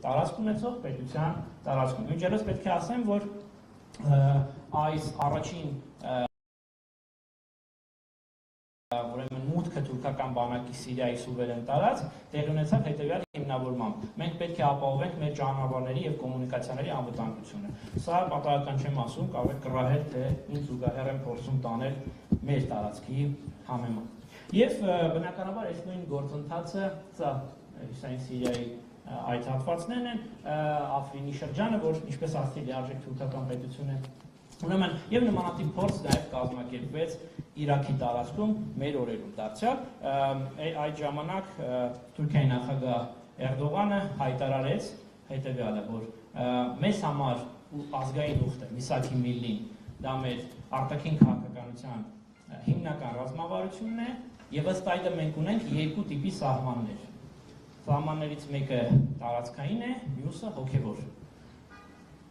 տարածք ունեցող պետության տարածքում։ Մինչդեռ պետք է ասեմ, որ այս առաջին ուրեմն մուտքը թուրքական բանակի Սիրիայի սուվերեն տարածք տեղի ունեցավ հետևյալ հիմնավորմամբ։ Մենք պետք է ապահովենք մեր ճանապարհների եւ կոմունիկացիաների անվտանգությունը։ Սա պատահական չեմ ասում, կարող է կռահել, թե ինչ զուգահեռ են փորձում տանել մեր տարածքի համեմատ։ Եվ բնականաբար այս նույն գործընթացը, սա Սիրիայի այդ հատվածներն են, Աֆրինի շրջանը, որ ինչպես ասացի լիարժեք թուրքական պետություն է։ Ուրեմն եւ նմանատիպ փորձ նաև կազմակերպվեց Իրաքի տարածքում մեր օրերում դարձյալ այդ ժամանակ Թուրքիայի նախագահ Էրդողանը հայտարարեց հետեւյալը, որ մեզ համար ազգային ուխտ է Միսաքի Միլլին, դա մեր արտաքին քաղաքականության հիմնական ռազմավարությունն է եւ ըստ այդմ մենք ունենք երկու տիպի սահմաններ։ Սահմաններից մեկը տարածքային է, մյուսը հոգեվոր։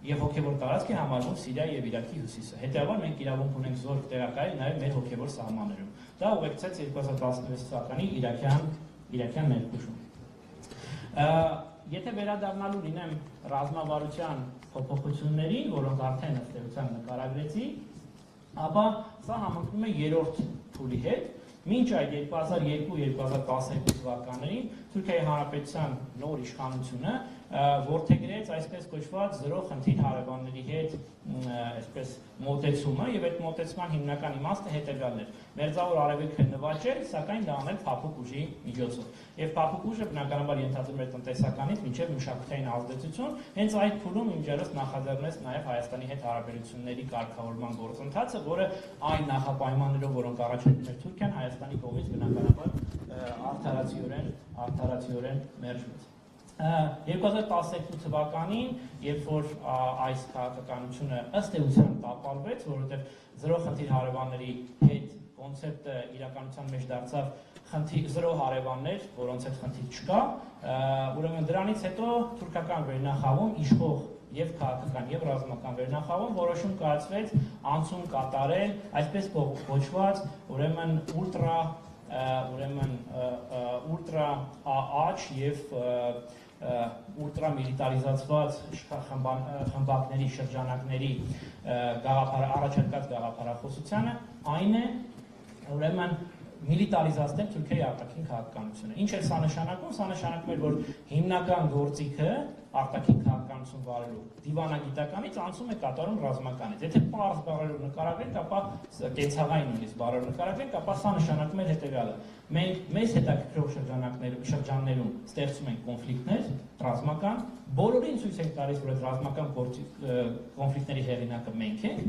Եվ հոգևոր տարածք է համարվում Սիրիայի եւ Իրաքի հյուսիսը։ Հետեւաբար մենք իրավունք ունենք զորք տեղակայել նաեւ մեր հոգևոր սահմաններում։ Դա ուղեկցեց 2016 թվականի իրաքյան ներխուժում։ Եթե վերադառնալու լինեմ ռազմավարության փոփոխություններին, որոնք արդեն ըստ էության նկարագրեցի, ապա սա համընկնում է երրորդ փուլի հետ։ Մինչ այդ 2002-2012 թվականներին Թուրքիայի Հանրապետության նոր իշխանությունը որդեգրեց այսպես կոչված զրո խնդիր հարևանների հետ այսպես մոտեցումը եւ այդ մոտեցման հիմնական իմաստը հետեւյալն էր. Մերձավոր արևելքը նվաճել, սակայն դա անել փափուկ ուժի միջոցով։ Եվ փափուկ ուժը բնականաբար ենթադրում էր տնտեսականից մինչև մշակութային ազդեցություն, հենց այդ փուլում իմջերս նախաձեռնեց նաեւ Հայաստանի հետ հարաբերությունների կարգավորման գործընթացը, որը այն նախապայմաններով, որոնք առաջարկում էր Թուրքիան, Հայաստանի կողմից բնականաբար արդարացիորեն մերժվեց։ 2012 թվականին, երբ որ այս քաղաքականությունը ըստ էության տապալվեց, որովհետև զրո խնդիր հարևանների հետ կոնցեպտը իրականության մեջ դարձավ զրո հարևաններ, որոնց հետ խնդիր չկա, ուրեմն դրանից հետո թուրքական վերնախավում իշխող եւ քաղաքական եւ ռազմական վերնախավում որոշում կայացվեց անցում կատարել այսպես կոչված ուրեմն ուլտրա աճ եւ ուլտրամիլիտարիզացված խմբակների շրջանակների առաջարկած գաղափարախոսությանը այն է ուրեմն միլիտարիզացնել Թուրքիայի արտաքին քաղաքականությունը։ Ինչ է սա նշանակում։ Սա նշանակում է, որ հիմնական գործիքը արտաքին քաղաքականություն վարելու դիվանագիտականից անցում է կատարում ռազմականից։ Եթե պարզ բառերով նկարագրենք, ապա կենցաղային նույնիսկ բառերով նկարագրենք, ապա սա նշանակում է հետևյալը. մենք մեզ հետաքրքրող շրջաններում ստեղծում ենք կոնֆլիկտներ ռազմական, բոլորին ցույց ենք տալիս, որ այդ ռազմական կոնֆլիկտների հեղինակը մենք ենք,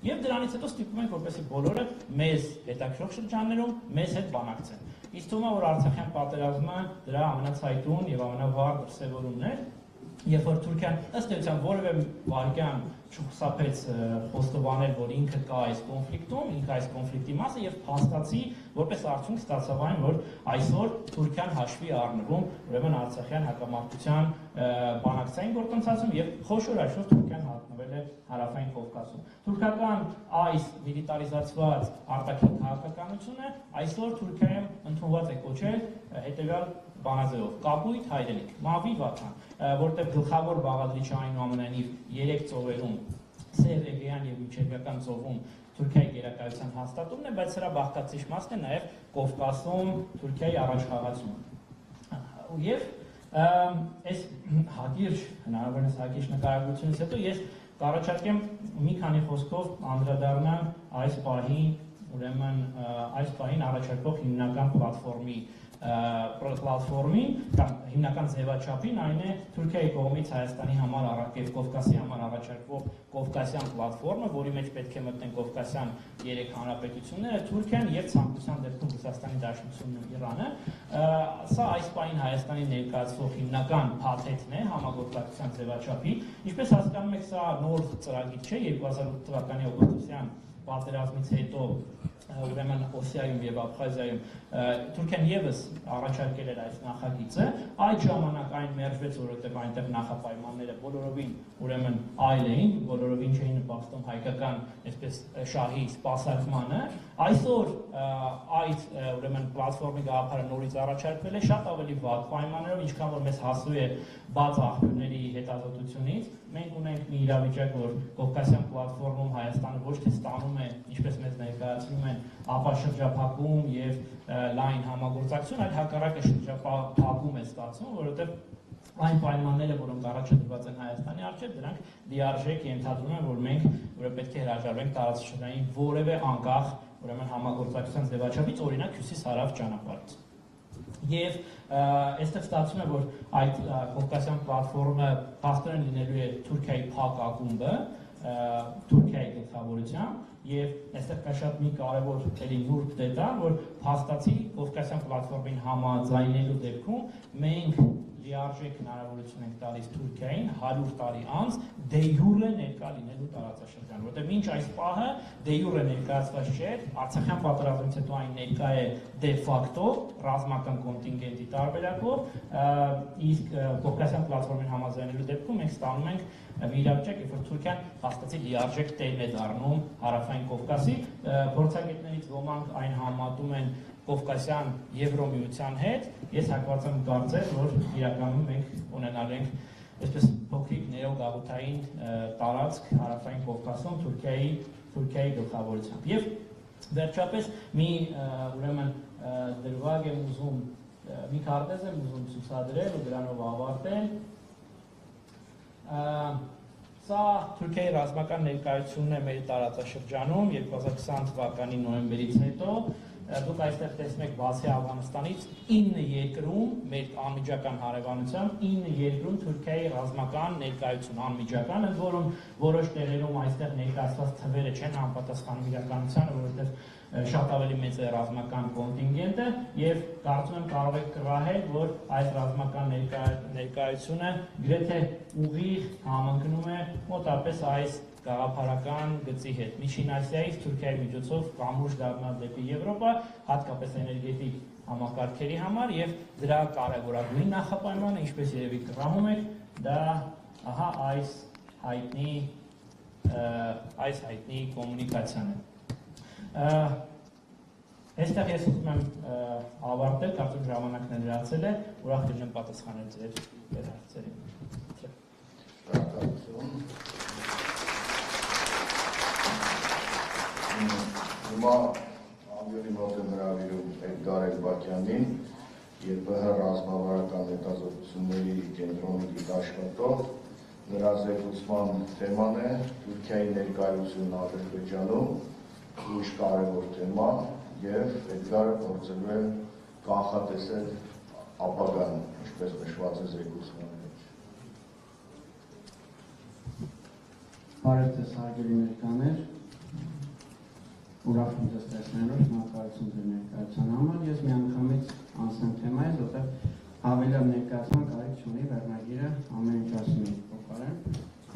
եւ դրանից հետո ստիպում ենք, որպեսզի բոլորը մեզ հետաքրքրող շրջաններում մեզ հետ բանակցեն։ Իսկ թվում է, որ Արցախյան պատերազմը դրա ամենացայտուն եւ ամենավառ դրսեւորումն էր, երբ որ Թուրքիան ըստ էության որևէ վարկյան չխուսափեց խոստովանել, որ ինքը կա այս կոնֆլիկտում, ինքը այս կոնֆլիկտի մասը եւ փաստացի որպես արդյունք ստացավ այն, որ այսօր Թուրքիան հաշվի առնվում ուրեմն Արցախյան հակամարտության բանակցային գործընթացում եւ խոշոր հաշվով Թուրքիան հայտնվել է հարավային Կովկասում։ Թուրքական այս միլիտարիզացված արտաքին քաղաքականությունը այսօր Թուրքիայում ընդունված է կոչել հետեւյալ բանաձևով՝ կապույտ հայրենիք, մավի վաթան, որտեղ գլխավոր բաղադրիչը այնուամենայնիվ 3 ծովերում, Սև Էգեյան եւ Միջերկրական ծովում Թուրքիայի գերակայության հաստատումն է, բայց սրա բաղկացիչ մասն է նաեւ Կովկասում Թուրքիայի առաջխաղացումը։ Եվ այս հակիրճ, հնարավորինս հակիրճ նկարագրությունից հետո ես կառաջարկեմ մի քանի խոսքով անդրադառնալ այս պահին առաջարկվող հիմնական պլատֆորմին կամ հիմնական ձևաչափին, այն է Թուրքիայի կողմից Հայաստանի համար եւ Կովկասի համար առաջարկվող Կովկասյան պլատֆորմը, որի մեջ պետք է մտնեն Կովկասյան 3 հանրապետությունները, Թուրքիան եւ ցանկության դեպքում Ռուսաստանի Դաշնությունն ու Իրանը։ Սա այս պահին Հայաստանի ներկայացվող հիմնական փաթեթն է համագործակցության ձևաչափի։ Ինչպես հասկանում եք, սա նոր ծրագիր չէ, 2008 թվականի օգոստոսյան պատերազմից հետո ուրեմն Օսիայում եւ Աբխազիայում Թուրքիան եւս առաջարկել էր այս նախագիծը, այդ ժամանակ այն մերժվեց, որովհետեւ այնտեղ նախապայմանները բոլորովին ուրեմն այլ էին, բոլորովին չէին նպաստում հայկական այսպես շահի սպասարկմանը։ Այսօր այդ ուրեմն պլատֆորմի գաղափարը նորից առաջարկվել է շատ ավելի վատ պայմաններով, ինչքան որ մեզ հասու է բաց աղբյուրների հետազոտությունից, մենք ունենք մի իրավիճակ, որ Կովկասյան պլատֆորմում Հայաստանը ոչ թե ստանում է, ինչպես մեզ ներկայացնում են, ապաշրջափակում եւ լայն համագործակցություն, այլ հակառակը շրջափակում է ստացվում, որովհետեւ այն պայմանները, որոնք առաջ դրված են Հայաստանի առջև, դրանք լիարժեք ենթադրում են, որ մենք պետք է հրաժարվենք տարածաշրջանային որևէ անկախ ուրեմն համագործակցության ձևաչափից, օրինակ հյուսիս-հարավ ճանապարհից։ Եվ այստեղ ստացվում է, որ այդ Կովկասյան պլատֆորմը փաստորեն լինելու է Թուրքիայի փակ ակումբը, Թուրքիայի գլխավորությամբ եւ այստեղ կա շատ մի կարևոր էլի նուրբ դետալ, որ փաստացի Կովկասյան պլատֆորմին համաձայնելու դեպքում մենք լիարժեք հնարավորություն ենք տալիս Թուրքիային 100 տարի անց դե յուրե ներկա լինելու տարածաշրջան, որտեղ մինչ այս պահը դե յուրե ներկայացված չէ, Արցախյան պատերազմից հետո այն ներկա է դե ֆակտո ռազմական կոնտինգենտի տարբերակով, իսկ Կովկասյան պլատֆորմին համաձայնելու դեպքում մենք ստանում ենք մի իրավիճակ, երբ որ Թուրքիան փաստացի լիարժեք տերն է դառնում Հարավային Կովկասի, փորձագետներից ոմանք այն համատում են Կովկասյան Եվրոմիության հետ, ես հակված եմ կարծել, որ իրականում մենք ունենալ ենք այսպես փոքրիկ նեոգաղութային տարածք Հարավային Կովկասում Թուրքիայի գլխավորությամբ։ Եվ վերջապես մի ուրեմն դրվագ եմ ուզում, մի քարտեզ եմ ուզում ցուցադրել ու դրանով ավարտել։ Սա Թուրքիայի ռազմական ներկայությունն է մեր տարածաշրջանում 2020 թվականի նոյեմբերից հետո։ Դուք այստեղ տեսնում եք բացի Աֆղանստանից 9 երկրում մեր անմիջական հարևանությամբ 9 երկրում Թուրքիայի ռազմական ներկայություն անմիջական, ընդ որում որոշ տեղերում այստեղ ներկայացված թվերը չեն համապատասխանում իրականությանը, որովհետև շատ ավելի մեծ է ռազմական կոնտինգենտը եւ կարծում եմ կարող եք կռահել, որ այս ռազմական ներկայությունը գրեթե ուղիղ համընկնում է մոտապես այս գաղափարական գծի հետ։ Միջին Ասիայից Թուրքիայի միջոցով կամուրջ դառնալ դեպի Եվրոպա, հատկապես էներգետիկ համակարգերի համար եւ դրա կարևորագույն նախապայմանը, ինչպես երևի կռահում եք, դա ահա այս հայտնի կոմունիկացիան է։ Այստեղ ես ուզում եմ ավարտել, կարծում ժամանակն է լրացել է, ուրախ կլինեմ պատասխանել ձեր հարցերին։ Հիմա ամյոնի մոտ եմ հրավիրում Էդգար Էլբակյանին, ԵՊՀ ռազմավարական հետազոտությունների կենտրոնի գիտաշխատող, նրա զեկուցման թեման է Թուրքիայի ներկայությունն Ադրբեջանում, ուրիշ կարևոր թեմա, եւ Էդգարը փորձելու է կանխատեսել ապագան, ինչպես նշված է զեկուցման մեջ։ Բարև ձեզ հարգելի ներկաներ, ուրախ եմ ձեզ տեսնելով, շնորհակալություն ձեր ներկայության համար։ Ես միանգամից անցնեմ թեմայից, որտեղ հավելյալ ներկայացման կարիք չունի, վերնագիրը ամեն ինչ ասում է փոխարեն։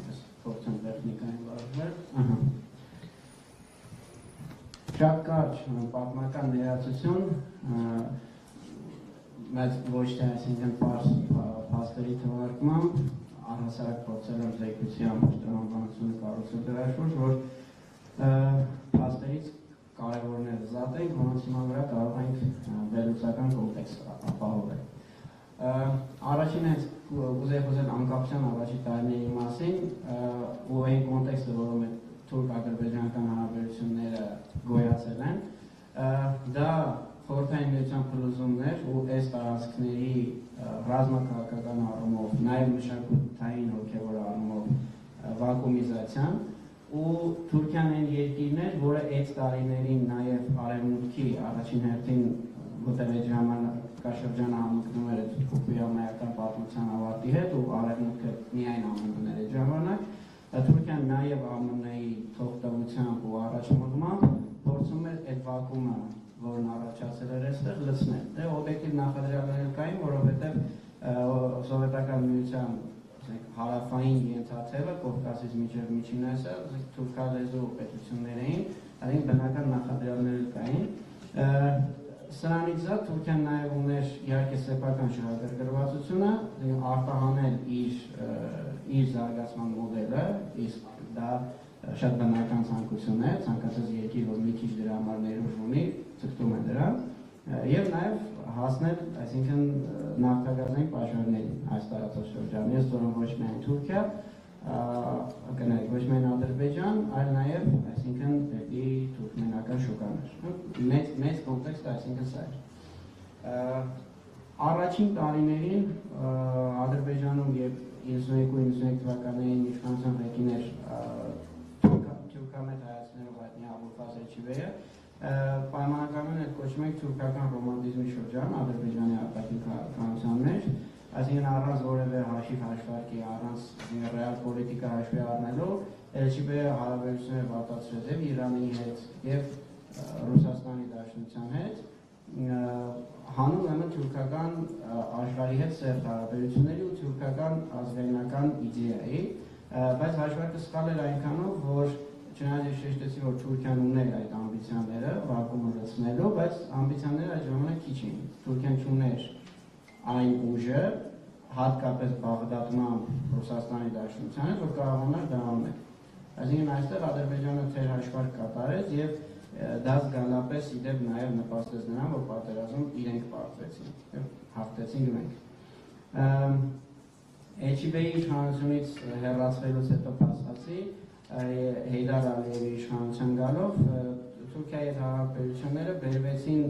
Ես փորձեմ տեխնիկային վարվել։ Շատ կարճ պատմական ներածություն, մեծ ոչ թե այսինքն փաստերի թվարկմամբ, առհասարակ փորձել եմ զեկույցի ամբողջականությունը կառուցել դրա շուրջ, որ փաստերից կարևորները զատենք, որոնց հիման վրա կարող ենք վերլուծական կոնտեքստ ապահովել։ Առաջին հենց ուզել անկախության առաջի տարիների մասին ու այն կոնտեքստը, որում է թուրք-ադրբեջանական հարաբերությունները գոյացել են, դա խորհրդային միության փլուզումներ ու այս տարածքների ռազմաքաղաքական առումով, նաև մշակութային հոգևոր առումով վակուումիզացիան ու Թուրքիան այն երկիրն էր, որը այդ տարիներին նաև արևմուտքի առաջին հերթին որտեղ այդ ժամանակաշրջանը համընկնում էր Թուրքիամայական պատմության ավարտի հետ ու արևմուտքը միայն ԱՄՆ-ն էր այդ ժամանակ, Թուրքիան նաև ԱՄՆ-ի թողտվությամբ ու առաջմղմամբ փորձում էր այդ վակուումը, որն առաջացել էր այստեղ, լցնել։ Դե օբյեկտիվ նախադրյալներ կային, որովհետև սովետական միության հարավային ենթաթևը Կովկասից մինչև Միջին Ասիա թուրքալեզու պետություններ էին, այն բնական նախադրյալներ կային։ Սրանից զատ Թուրքիան նաև ուներ իհարկե սեփական շահագրգռվածությունը, արտահանել իր զարգացման մոդելը, իսկ դա շատ բնական ցանկություն է, ցանկացած երկիր, որ մի քիչ դրա համար ներուժ ունի, ցկտում է դրան, Եվ նաև հասնել, այսինքն նավթագազային պաշարներին այս տարածաշրջանում, ես որոնք ոչ միայն Թուրքիա, կնայեք ոչ միայն Ադրբեջան, այլ նաև, այսինքն դեպի թուրքմենական շուկաներ։ Մեծ կոնտեքստը այսինքն սա էր։ Առաջին տարիներին Ադրբեջանում եւ 92-93 թվականներին իշխանության ղեկին էր թուրքամետ հայացքներով հայտնի Աբուլֆազլ Էլչիբեյը, պայմանականորեն այդ կոչում ենք թուրքական ռոմանտիզմի շրջան Ադրբեջանի արտաքին քաղաքականության մեջ, այսինքն առանց որևէ հաշիվ հաշվարկի, առանց ռեալ պոլիտիկա հաշվի առնելու, Էլչիբեյը հարաբերություններ վատացրեց եւ Իրանի հետ եւ Ռուսաստանի Դաշնության հետ, հանում ուրեմն թուրքական աշխարհի հետ սերտ հարաբերությունների ու թուրքական ազգայնական իդեայի, բայց հաշվարկը սխալ էր այնքանով, որ չնայած ես շեշտեցի, որ Թուրքիան ուներ այդ ամբիցիաները վարկումը լցնելու, բայց ամբիցիաները այդ ժամանակ քիչ էին։ Թուրքիան չուներ այն ուժը, հատկապես Բաղդադում Ռուսաստանի Դաշնության հետ, որ կարողանար դա անել։ Այսինքն այստեղ Ադրբեջանը թեր հաշվարկ կատարեց եւ դա զգալապես իդեպ նաև նպաստեց նրան, որ պատերազմում իրենք պարտվեցին եւ հաղթեցին մենք։ Էլչիբեյի իշխանությունից հեռացվելուց հետո փաստացի Հեյդար Ալիևի իշխանության գալով Թուրքիայի հետ հարաբերությունները բերվեցին,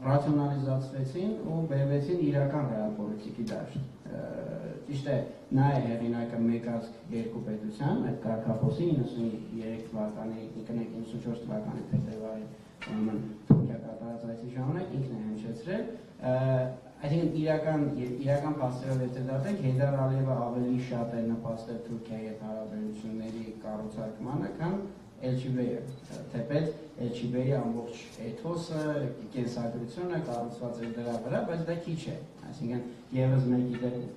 ռացիոնալիզացվեցին ու բերվեցին իրական ռեալպոլիտիկի դաշտ։ Ճիշտ է, նա է հեղինակը մեկ ազգ երկու պետության, այդ կարգախոսի 93 թվականի, 94 թվականի փետրվարի Թուրքիա կատարած այցի ժամանակ ինքն է հնչեցրել։ Այսինքն իրական փաստերով եթե դատենք, Հեյդար Ալիևը ավելի շատ է նպաստել Թուրքիայի հետ հարաբերությունների կառուցարկմանը, քան Էլչիբեյը, թեպետ Էլչիբեյի ամբողջ էթոսը, կենսագրությունը կառուցված է դրա վրա, բայց դա քիչ է։ Այսինքն եւս մեկ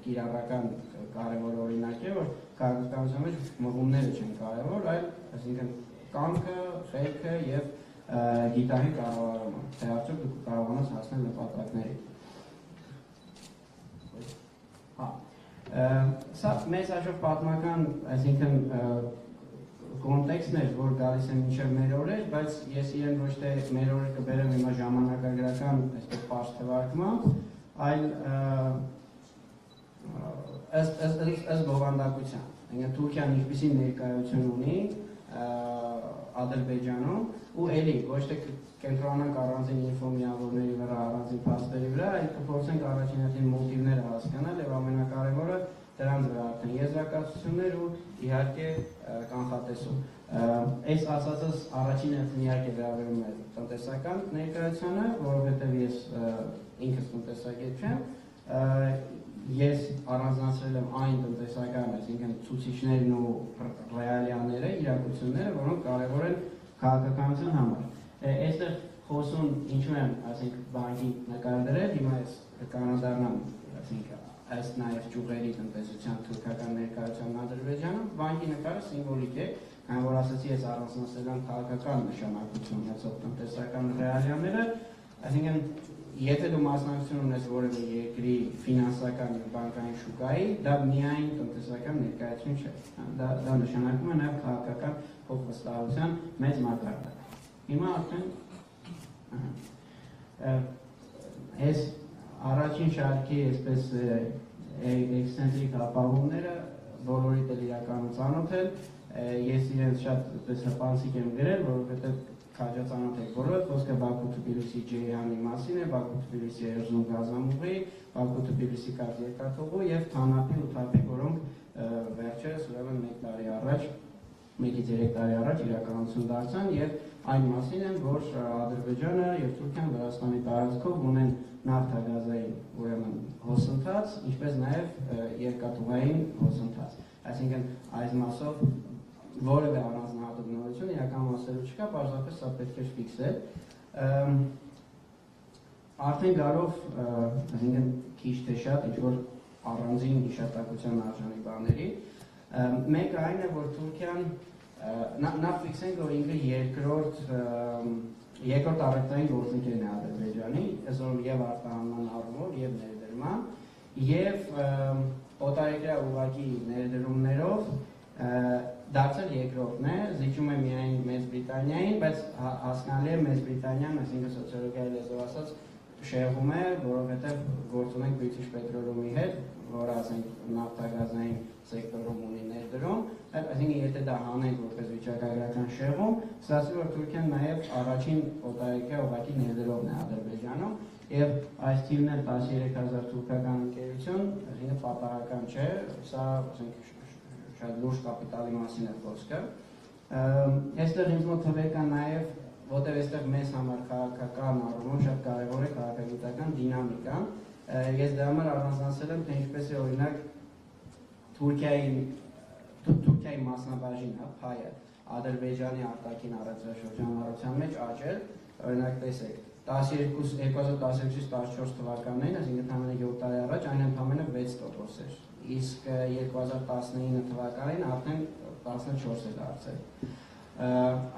կիրառական կարևոր օրինակ է, որ քաղաքականության մեջ մղումները չեն կարևոր, այլ այսինքն կամքը, խելքը եւ գիտահի կառավարումը, թե արդյոք դուք կարողանաս հասնել նպատակների։ Սա մեծ հաշվով պատմական, այսինքն կոնտեքստն էր, որ գալիս է մինչև մեր օրեր, բայց ես իրեն ոչ թե մեր օրեր կբերեմ հիմա ժամանակագրական այսպես պարզ թվարկմամբ, այլ ըստ բովանդակության։ Այսինքն Թուրքիան ինչպիսի ներկայություն ունի Ադրբեջանում ու էլի ոչ թե կենտրոնանանք առանձին ինֆոմիավորների վրա, առանձին փաստերի վրա, այլ կփորձենք առաջին մոտիվները հասկանալ եւ ամենակարևորը դրանց վրա արդեն եզրակացություններ ու իհարկե կանխատեսում։ Այս ասածս առաջին հերթին իհարկե վերաբերում է տնտեսական ներկայությանը, որովհետեւ ես ինքս տնտեսագետ չեմ, ես առանձնացրել եմ այն տնտեսական, այսինքն ցուցիչներն ու ռեալիաները, իրականությունները, որոնք կարևոր են քաղաքականության համար։ Այստեղ խոսում ինչու եմ, ասենք, բանկի նկարդրել, հիմա ես կանադառնամ, ասենք, այս նաև ճյուղերի տնտեսության թուրքական ներկայության Ադրբեջանում, բանկի նկարը սիմվոլիկ է, քանի որ ասացի ես առանձնացրել եմ քաղաքական նշանակություն ունեցող տնտեսական ռեալիաները, այսինքն եթե դու մասնակցություն ունես որևէ երկրի ֆինանսական եւ բանկային շուկայի, դա միայն տնտեսական ներկայություն չէ։ Դա նշանակում է նաեւ քաղաքական փոխվստահության մեծ մակարդակ։ Հիմա արդեն այս առաջին շարքի այսպես էքսցենտրիկ ապահովները բոլորիդ էլ իրականում ծանոթ են, ես իրենց շատ այսպես հպանցիկ եմ գրել, որովհետեւ քաջածանոթ եք բոլորը, խոսքը Բաքու-Թբիլիսի Ջեյհանի մասին է, Բաքու-Թբիլիսի Էրզրում գազամուղի, Բաքու-Թբիլիսի երկաթուղու եւ Թանապի ու Թափի, որոնք վերջերս ուրեմն 1 տարի առաջ, 1-3 տարի առաջ իրականություն դարձան եւ այն մասին են, որ Ադրբեջանը եւ Թուրքիան Վրաստանի տարածքով ունեն նավթագազային ուրեմն հոսընթաց, ինչպես նաեւ երկաթուղային հոսընթաց։ Այսինքն այս մասով որևէ առանձնահատուկ նորություն իրական մասերով չկա, պարզապես սա պետք է ֆիքսել։ Արդեն գարով, այսինքն քիչ թե շատ ինչ-որ առանձին հիշատակության արժանի բաների, մեկը այն է, որ Թուրքիան, նախ ֆիքսենք, որ ինքը երկրորդ առևտրային գործընկերն է Ադրբեջանի, այսօր եւ արտահանման առումով եւ ներդրման, եւ օտարերկրյա ուղղակի ներդրումներով դարձել երկրորդն է, զիջում է միայն Մեծ Բրիտանիային, բայց հասկանալի է Մեծ Բրիտանիան, այսինքն սոցիոլոգիայի լեզվով ասած, շեղում է, որովհետև գործ ունենք British Petroleum-ի հետ, որը ասենք նավթագազային սեկտորում ունի ներդրում, այսինքն եթե դա հանենք որպես վիճակագրական շեղում, ստացվի որ Թուրքիան նաև առաջին օտարերկրյա ուղղակի ներդրողն է Ադրբեջանում, եւ այս թիվն էլ 13000 թուրքական ընկերություն, այսինքն պատահական չէ, սա ասենք շատ լուրջ կապիտալի մասին է խոսքը։ Այստեղ ինձ մոտ թվեր կա նաև, որտեղ այստեղ մեզ համար քաղաքական առումով շատ կարևոր է քաղաքագիտական դինամիկան։ Ես դրա համար առանձնացել եմ, թե ինչպես է օրինակ Թուրքիայի մասնաբաժինը, փայը Ադրբեջանի արտաքին առևտրաշրջանառության մեջ աճել, օրինակ տեսեք 2012-ից 14 թվականներին, այսինքն ընդամենը 7 տարի առաջ այն ընդամենը 6% էր, իսկ 2019 թվականին արդեն 14 է դարձել։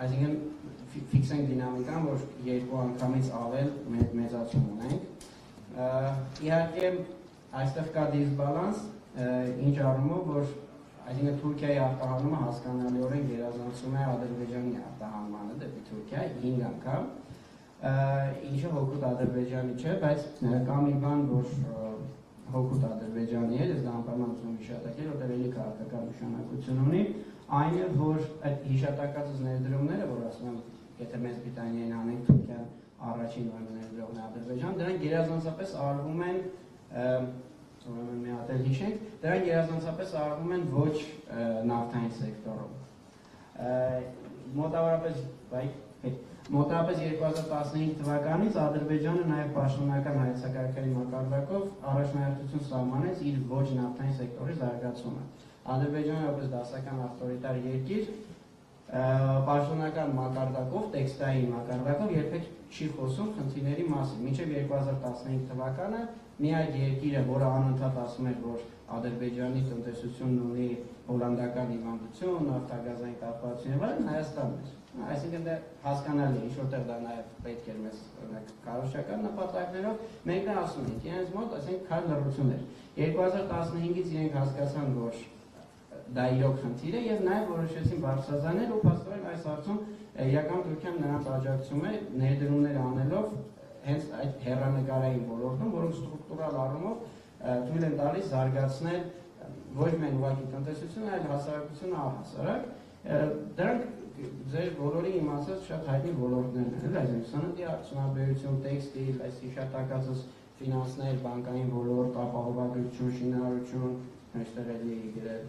Այսինքն ֆիքսենք դինամիկան, որ երկու անգամից ավել մեծացում ունենք։ Իհարկե այստեղ կա դիսբալանս, ինչ առումով, որ այսինքն Թուրքիայի արտահանումը հասկանալիորեն գերազանցում է Ադրբեջանի արտահանմանը դեպի Թուրքիա 5 անգամ, ինչը հօգուտ Ադրբեջանի չէ, բայց կա մի բան, որ հօգուտ Ադրբեջանի է, ես դա անպայման ուզում եմ հիշատակել, որտեղ էլի քաղաքական նշանակություն ունի, այն է, որ այդ հիշատակած ներդրումները, որ ասում եմ, եթե Մեծ Բրիտանիային անենք Թուրքիան առաջին ներդրողն է Ադրբեջան, դրանք գերազանցապես արվում են, ուրեմն մի հատ էլ հիշենք, դրանք գերազանցապես արվում են ոչ նավթային սեկտորում։ Մոտավորապես 2015 թվականից Ադրբեջանը նաև պաշտոնական հայեցակարգերի մակարդակով առաջնահերթություն սահմանեց իր ոչ նավթային սեկտորի զարգացումը։ Ադրբեջանը որպես դասական ավտորիտար երկիր պաշտոնական մակարդակով, տեքստային մակարդակով երբեք չի խոսում խնդիրների մասին։ Մինչև 2015 թվականը միակ երկիրը, որը անընդհատ ասում էր, որ Ադրբեջանի տնտեսությունն ունի հոլանդական հիվանդություն, նավթագազային կապվածություն եւ այլն, Հայաստանն էր։ Այսինքն դա հասկանալի է, ինչ որտեղ դա նաև պետք էր մեզ քարոզչական նպատակներով, մենք դա ասում ենք, իրենց մոտ, ասենք, քար լռություն էր։ 2015-ից իրենք հասկացան, որ դա իրոք խնդիր է եւ նաեւ որոշեցին բարձրացնել ու փաստորեն այս հարցում իրական Թուրքիան նրանց աջակցում է ներդրումներ անելով հենց այդ հեռանկարային ոլորտում, որոնք ստրուկտուրալ առումով թույլ են տալիս զարգացնել ոչ միայն ուղղակի տնտեսությունը, այլ հասարակությունը առհասարակ։ Դրանք ձեր բոլորի իմացած շատ հայտնի ոլորտներն են, այսինքն սննդի արդյունաբերություն, տեքստիլ, այս հիշատակածս ֆինանսներ, բանկային ոլորտ, ապահովագրություն, շինարարություն, այստեղ էլի գրել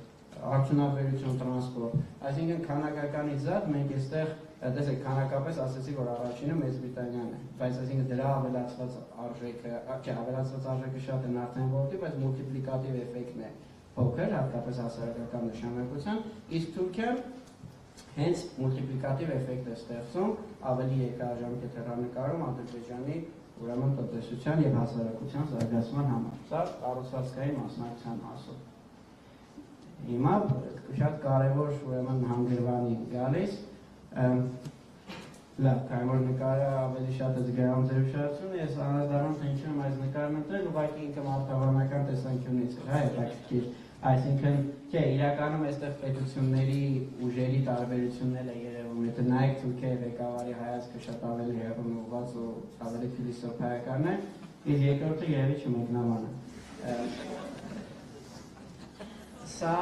արդյունաբերություն, տրանսպորտ, այսինքն քանակականից զատ մենք այստեղ տեսեք քանակապես ասեցի, որ առաջինը Մեծ Բրիտանիան է, բայց այսինքն դրա ավելացված արժեքը շատ է նավթային ոլորտի, բայց մուլտիպլիկատիվ էֆեկտն է փոքր, հատկապես հասարակական նշանակության, իսկ Թուրքիան հենց մուլտիպլիկատիվ էֆեկտ է ստեղծում ավելի երկարաժամկետ հեռանկարում Ադրբեջանի ուրեմն տնտեսության եւ հասարակության զարգացման համար։ Սա կառուցվածքային մասնակցության մասով։ Հիմա շատ կարևոր ուրեմն հանգրվանի գալիս լավ, կարևոր նկարը ավելի շատ է զգայանում ձեր ուշադրությունը, ես անդրադառնում թե ինչու եմ այս նկարն ընտրել, ուղղակի ինքը մարդավարական տեսանկյունից է, հետաքրքիր, այսինքն, չէ, իրականում այստեղ պետությունների ուժերի տարբերություններ է երևում, եթե նայեք Թուրքիայի ղեկավարի հայացքը շատ ավելի հեռուն ուղղված ու ավելի փիլիսոփայական է, իսկ երկրորդը երևի չմեկնաբան է։ Սա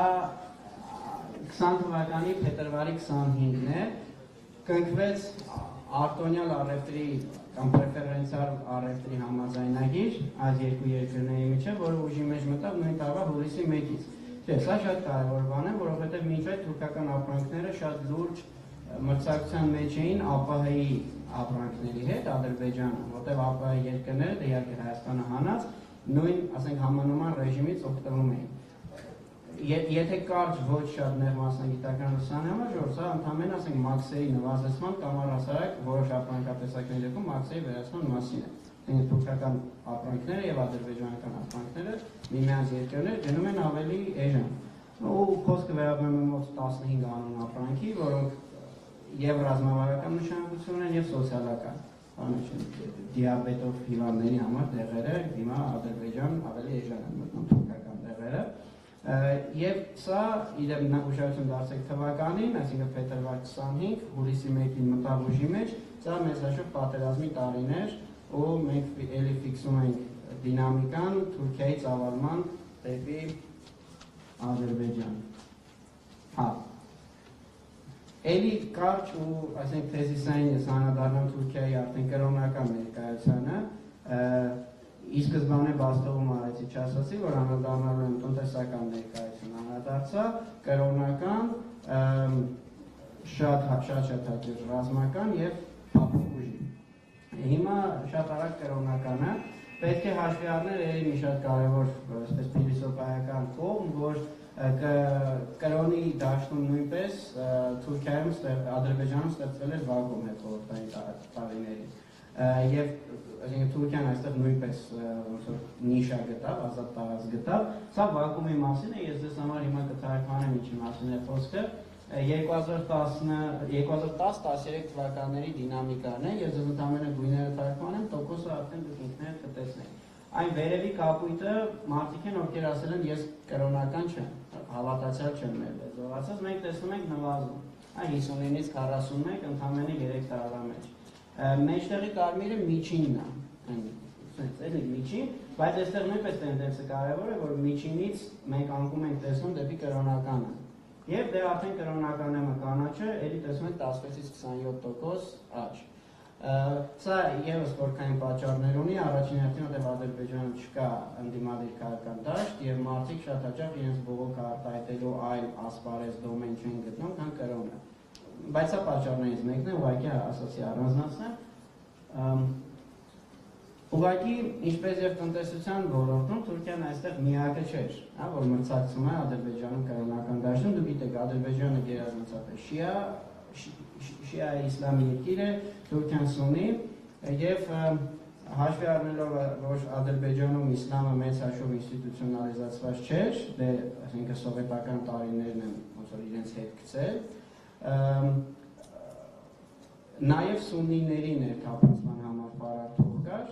20 թվականի փետրվարի 25-ն է, կնքվեց արտոնյալ առևտրի կամ պրեֆերենցիալ առևտրի համաձայնագիր այս երկու երկրների միջև, որը ուժի մեջ մտավ նույն տարվա հուլիսի 1-ից։ Չէ, սա շատ կարևոր բան է, որովհետև մինչ այդ թուրքական ապրանքները շատ լուրջ մրցակցության մեջ էին ԱՊՀ-ի ապրանքների հետ Ադրբեջանը, որտեղ ԱՊՀ երկրները, դե իհարկե Հայաստանը հանած, նույն, ասենք, համանման ռեժիմից օգտվում էին։ Եթե կարճ ոչ շատ նեղ մասնագիտական ուսանելիներ, սա ընդհանրապես ասենք մաքսերի նվազեցման կամ առհասարակ որոշ ապրանքատեսակների դեպքում մաքսերի վերացման մասին է։ Այսինքն թուրքական ապրանքները եւ ադրբեջանական ապրանքները միմյանց երկրներ գնում են ավելի էժան։ Ու խոսքը վերաբերում է մոտ 15 անուն ապրանքի, որոնք եւ ռազմավարական նշանակություն ունեն եւ սոցիալական։ Դիաբետով հիվանդների համար դեղերը հիմա Ադրբեջան ավելի էժան են մտնում թուրքական դեղերը։ Եվ սա իրեն ուշադրություն դարձեք թվականին, այսինքն փետրվար 25, հուլիսի 1-ին մտավ ուժի մեջ, սա մեզ հաշվով պատերազմի տարիներ, ու մենք էլի ֆիքսում ենք դինամիկան Թուրքիայի ծավալման դեպի Ադրբեջան։ Հա։ Էլի կարճ ու, այսինքն թեզիսային ես անդրադառնամ Թուրքիայի արդեն կրոնական ներկայությանը, ի սկզբանե բաստողում արեցի, չասացի, որ անդրադառնալու եմ տնտեսական ներկայություն անդրադարձա, կրոնական, շատ հաճախ ռազմական եւ փափուկ ուժի։ Հիմա շատ արագ կրոնականը պետք է հաշվի առնել էլի մի շատ կարևոր այսպես փիլիսոփայական կողմ, որ կրոնի դաշտում նույնպես Թուրքիայում Ադրբեջանում ստեղծվել էր վակուում հետխորհրդային տարիներին եւ Թուրքիան այստեղ նույնպես ոնց որ նիշա գտավ, ազատ տարածք գտավ, սա վակուումի մասին է, ես ձեզ համար հիմա կթարգմանեմ ինչի մասին է խոսքը 2010-13 թվականների դինամիկան է, ես ձեզ ընդամենը գույները թարգմանեմ, տոկոսը արդեն դուք ինքներդ կտեսնեք։ Այն վերևի կապույտը մարդիկ են, ովքեր ասել են ես կրոնական չեմ, հավատացյալ չեմ մեր լեզվով, ասած մենք տեսնում ենք նվազում, այն 59-ից 41 ընդամենը 3 տարվա մեջ։ Մեջտեղի կարմիրը միջինն է, էլի միջին, բայց այստեղ նույնպես տենդենսը կարևոր է, որ միջինից մենք անկում ենք տեսնում դեպի կրոնականը։ Եվ դե արդեն կրոնականը կանաչը, էլի տեսնում ենք 16-ից 27% աճ։ Սա ևս խորքային պատճառներ ունի, առաջին հերթին որտեղ Ադրբեջանում չկա ընդդիմադիր քաղաքական դաշտ եւ մարդիկ շատ հաճախ իրենց բողոքը արտահայտելու այլ ասպարեզ դոմեն չեն գտնում, քան կրոնը։ Բայց սա պատճառներից մեկն է, ուղղակի ասացի առանձնացնեմ։ Ուղղակի, ինչպես եւ տնտեսության ոլորտում Թուրքիան այստեղ միակը չէր, հա, որ մրցակցում է Ադրբեջանում կրոնական դաշտում, դուք գիտեք, Ադրբեջանը գերազանցապես շիա իսլամի երկիր է, Թուրքիան սուննի եւ հաշվի առնելով, որ Ադրբեջանում իսլամը մեծ հաշվով ինստիտուցիոնալիզացված չէր, դե այսինքն սովետական տարիներն են ոնց որ իրենց հետ գցել, նաեւ սուննիների ներթափանցման համար պարարտող կար,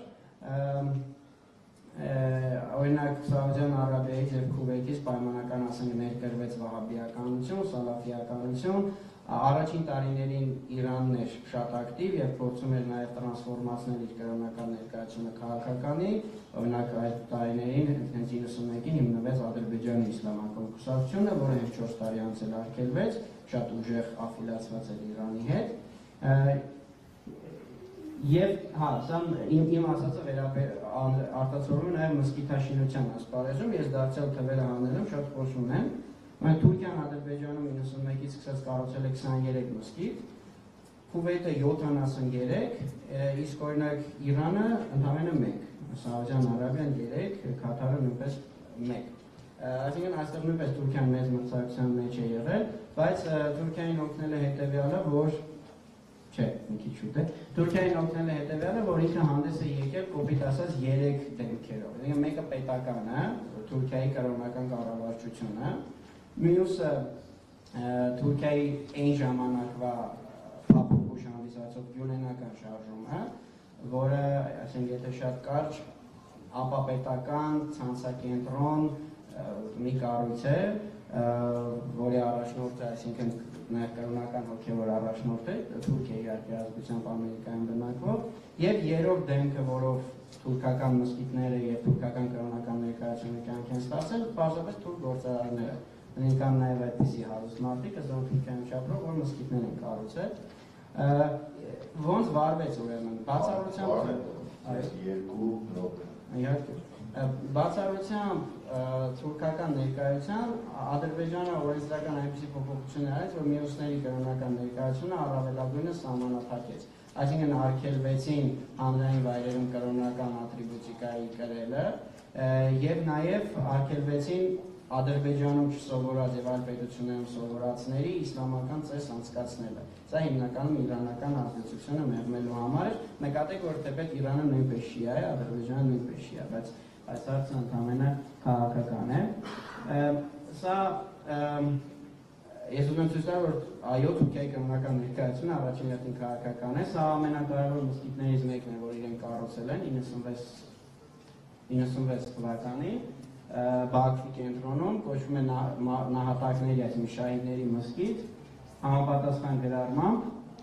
օրինակ Սաուդյան Արաբիայից եւ Քուվեյթից պայմանական ասենք ներկրվեց վահաբիականություն, սալաֆիականություն, առաջին տարիներին Իրանն էր շատ ակտիվ եւ փորձում էր նաեւ տրանսֆորմացնել իր կրոնական ներկայությունը քաղաքականի, օրինակ այդ տարիներին հենց 91-ին հիմնվեց Ադրբեջանի իսլամական կուսակցությունը, որը հենց 4 տարի անց էլ արգելվեց, շատ ուժեղ աֆիլիացված էր Իրանի հետ։ Եվ հա, սա իմ ասածը արտացոլվում է նաև մզկիթաշինության ասպարեզում, ես դարձյալ թվերը հանելում շատ խոսում եմ, Թուրքիան Ադրբեջանում 91-ից սկսած կառուցել է 23 մզկիթ, Քուվեյթը 73, իսկ օրինակ Իրանը ընդամենը 1, Սաուդյան Արաբիան 3, Քաթարը նույնպես 1։ Այսինքն այստեղ նույնպես Թուրքիան մեծ մրցակցության մեջ է եղել, բայց Թուրքիային օգնել է հետևյալը, որ չէ, մի քիչ շուտ է։ Թուրքիային օգնել է հետևյալը, որ ինքը հանդես է եկել կոպիտ ասած 3 դեմքերով։ Այսինքն մեկը պետականը, Թուրքիայի կրոնական կառավարչությունը, մյուսը Թուրքիայի այն ժամանակվա փափուկ ուժ հանդիսացող գյուլենական շարժումը, որը, ասենք, եթե շատ կարճ, ապապետական, ցանցակենտրոն մի կառույց է, որի առաջնորդը, այսինքն ներկայացնական հոգևոր առաջնորդ է, Թուրքիայի իհարկե ազգությամբ Ամերիկայում բնակվող, եւ երրորդ դեմքը, որով թուրքական մզկիթները եւ թուրքական կրոնական ներկայացումը կյանք են ստացել, պարզապես թուրք գործարարները։ Կան նաեւ այդպիսի հարուստ մարդիկ, ըստ Թուրքիայում չապրող, որ մզկիթներ են կառուցել։ Ոնց վարվեց ուրեմն, բացառությամբ թուրքական ներկայության Ադրբեջանը օրենսդրական այնպիսի փոփոխություններ արեց, որ մյուսների կրոնական ներկայությունը առավելագույնը սահմանափակեց։ Այսինքն արգելվեցին հանրային վայրերում կրոնական ատրիբուտիկայի կրելը եւ նաեւ արգելվեցին Ադրբեջանում չսովորած եւ այլ պետություններում սովորածների իսլամական ծես անցկացնելը։ Սա հիմնականում իրանական ազդեցությունը մեղմելու համար էր։ Նկատեք, որ թեպետ Իրանը նույնպես շիա է, Ադրբեջանը նույնպես շիա, բայց այս հարցը ընդհանրապես քաղաքական է։ Սա ես ուզում եմ ցույց տալ, որ այո, Թուրքիայի կրոնական ներկայությունը առաջին հերթին քաղաքական է, սա ամենակարևոր մզկիթներից մեկն է, որ իրեն կառուցել են 96 թվականին, Բաքվի կենտրոնում, կոչվում է նահատակների, այսինքն շահիդների մզկիթ, համապատասխան գրառմամբ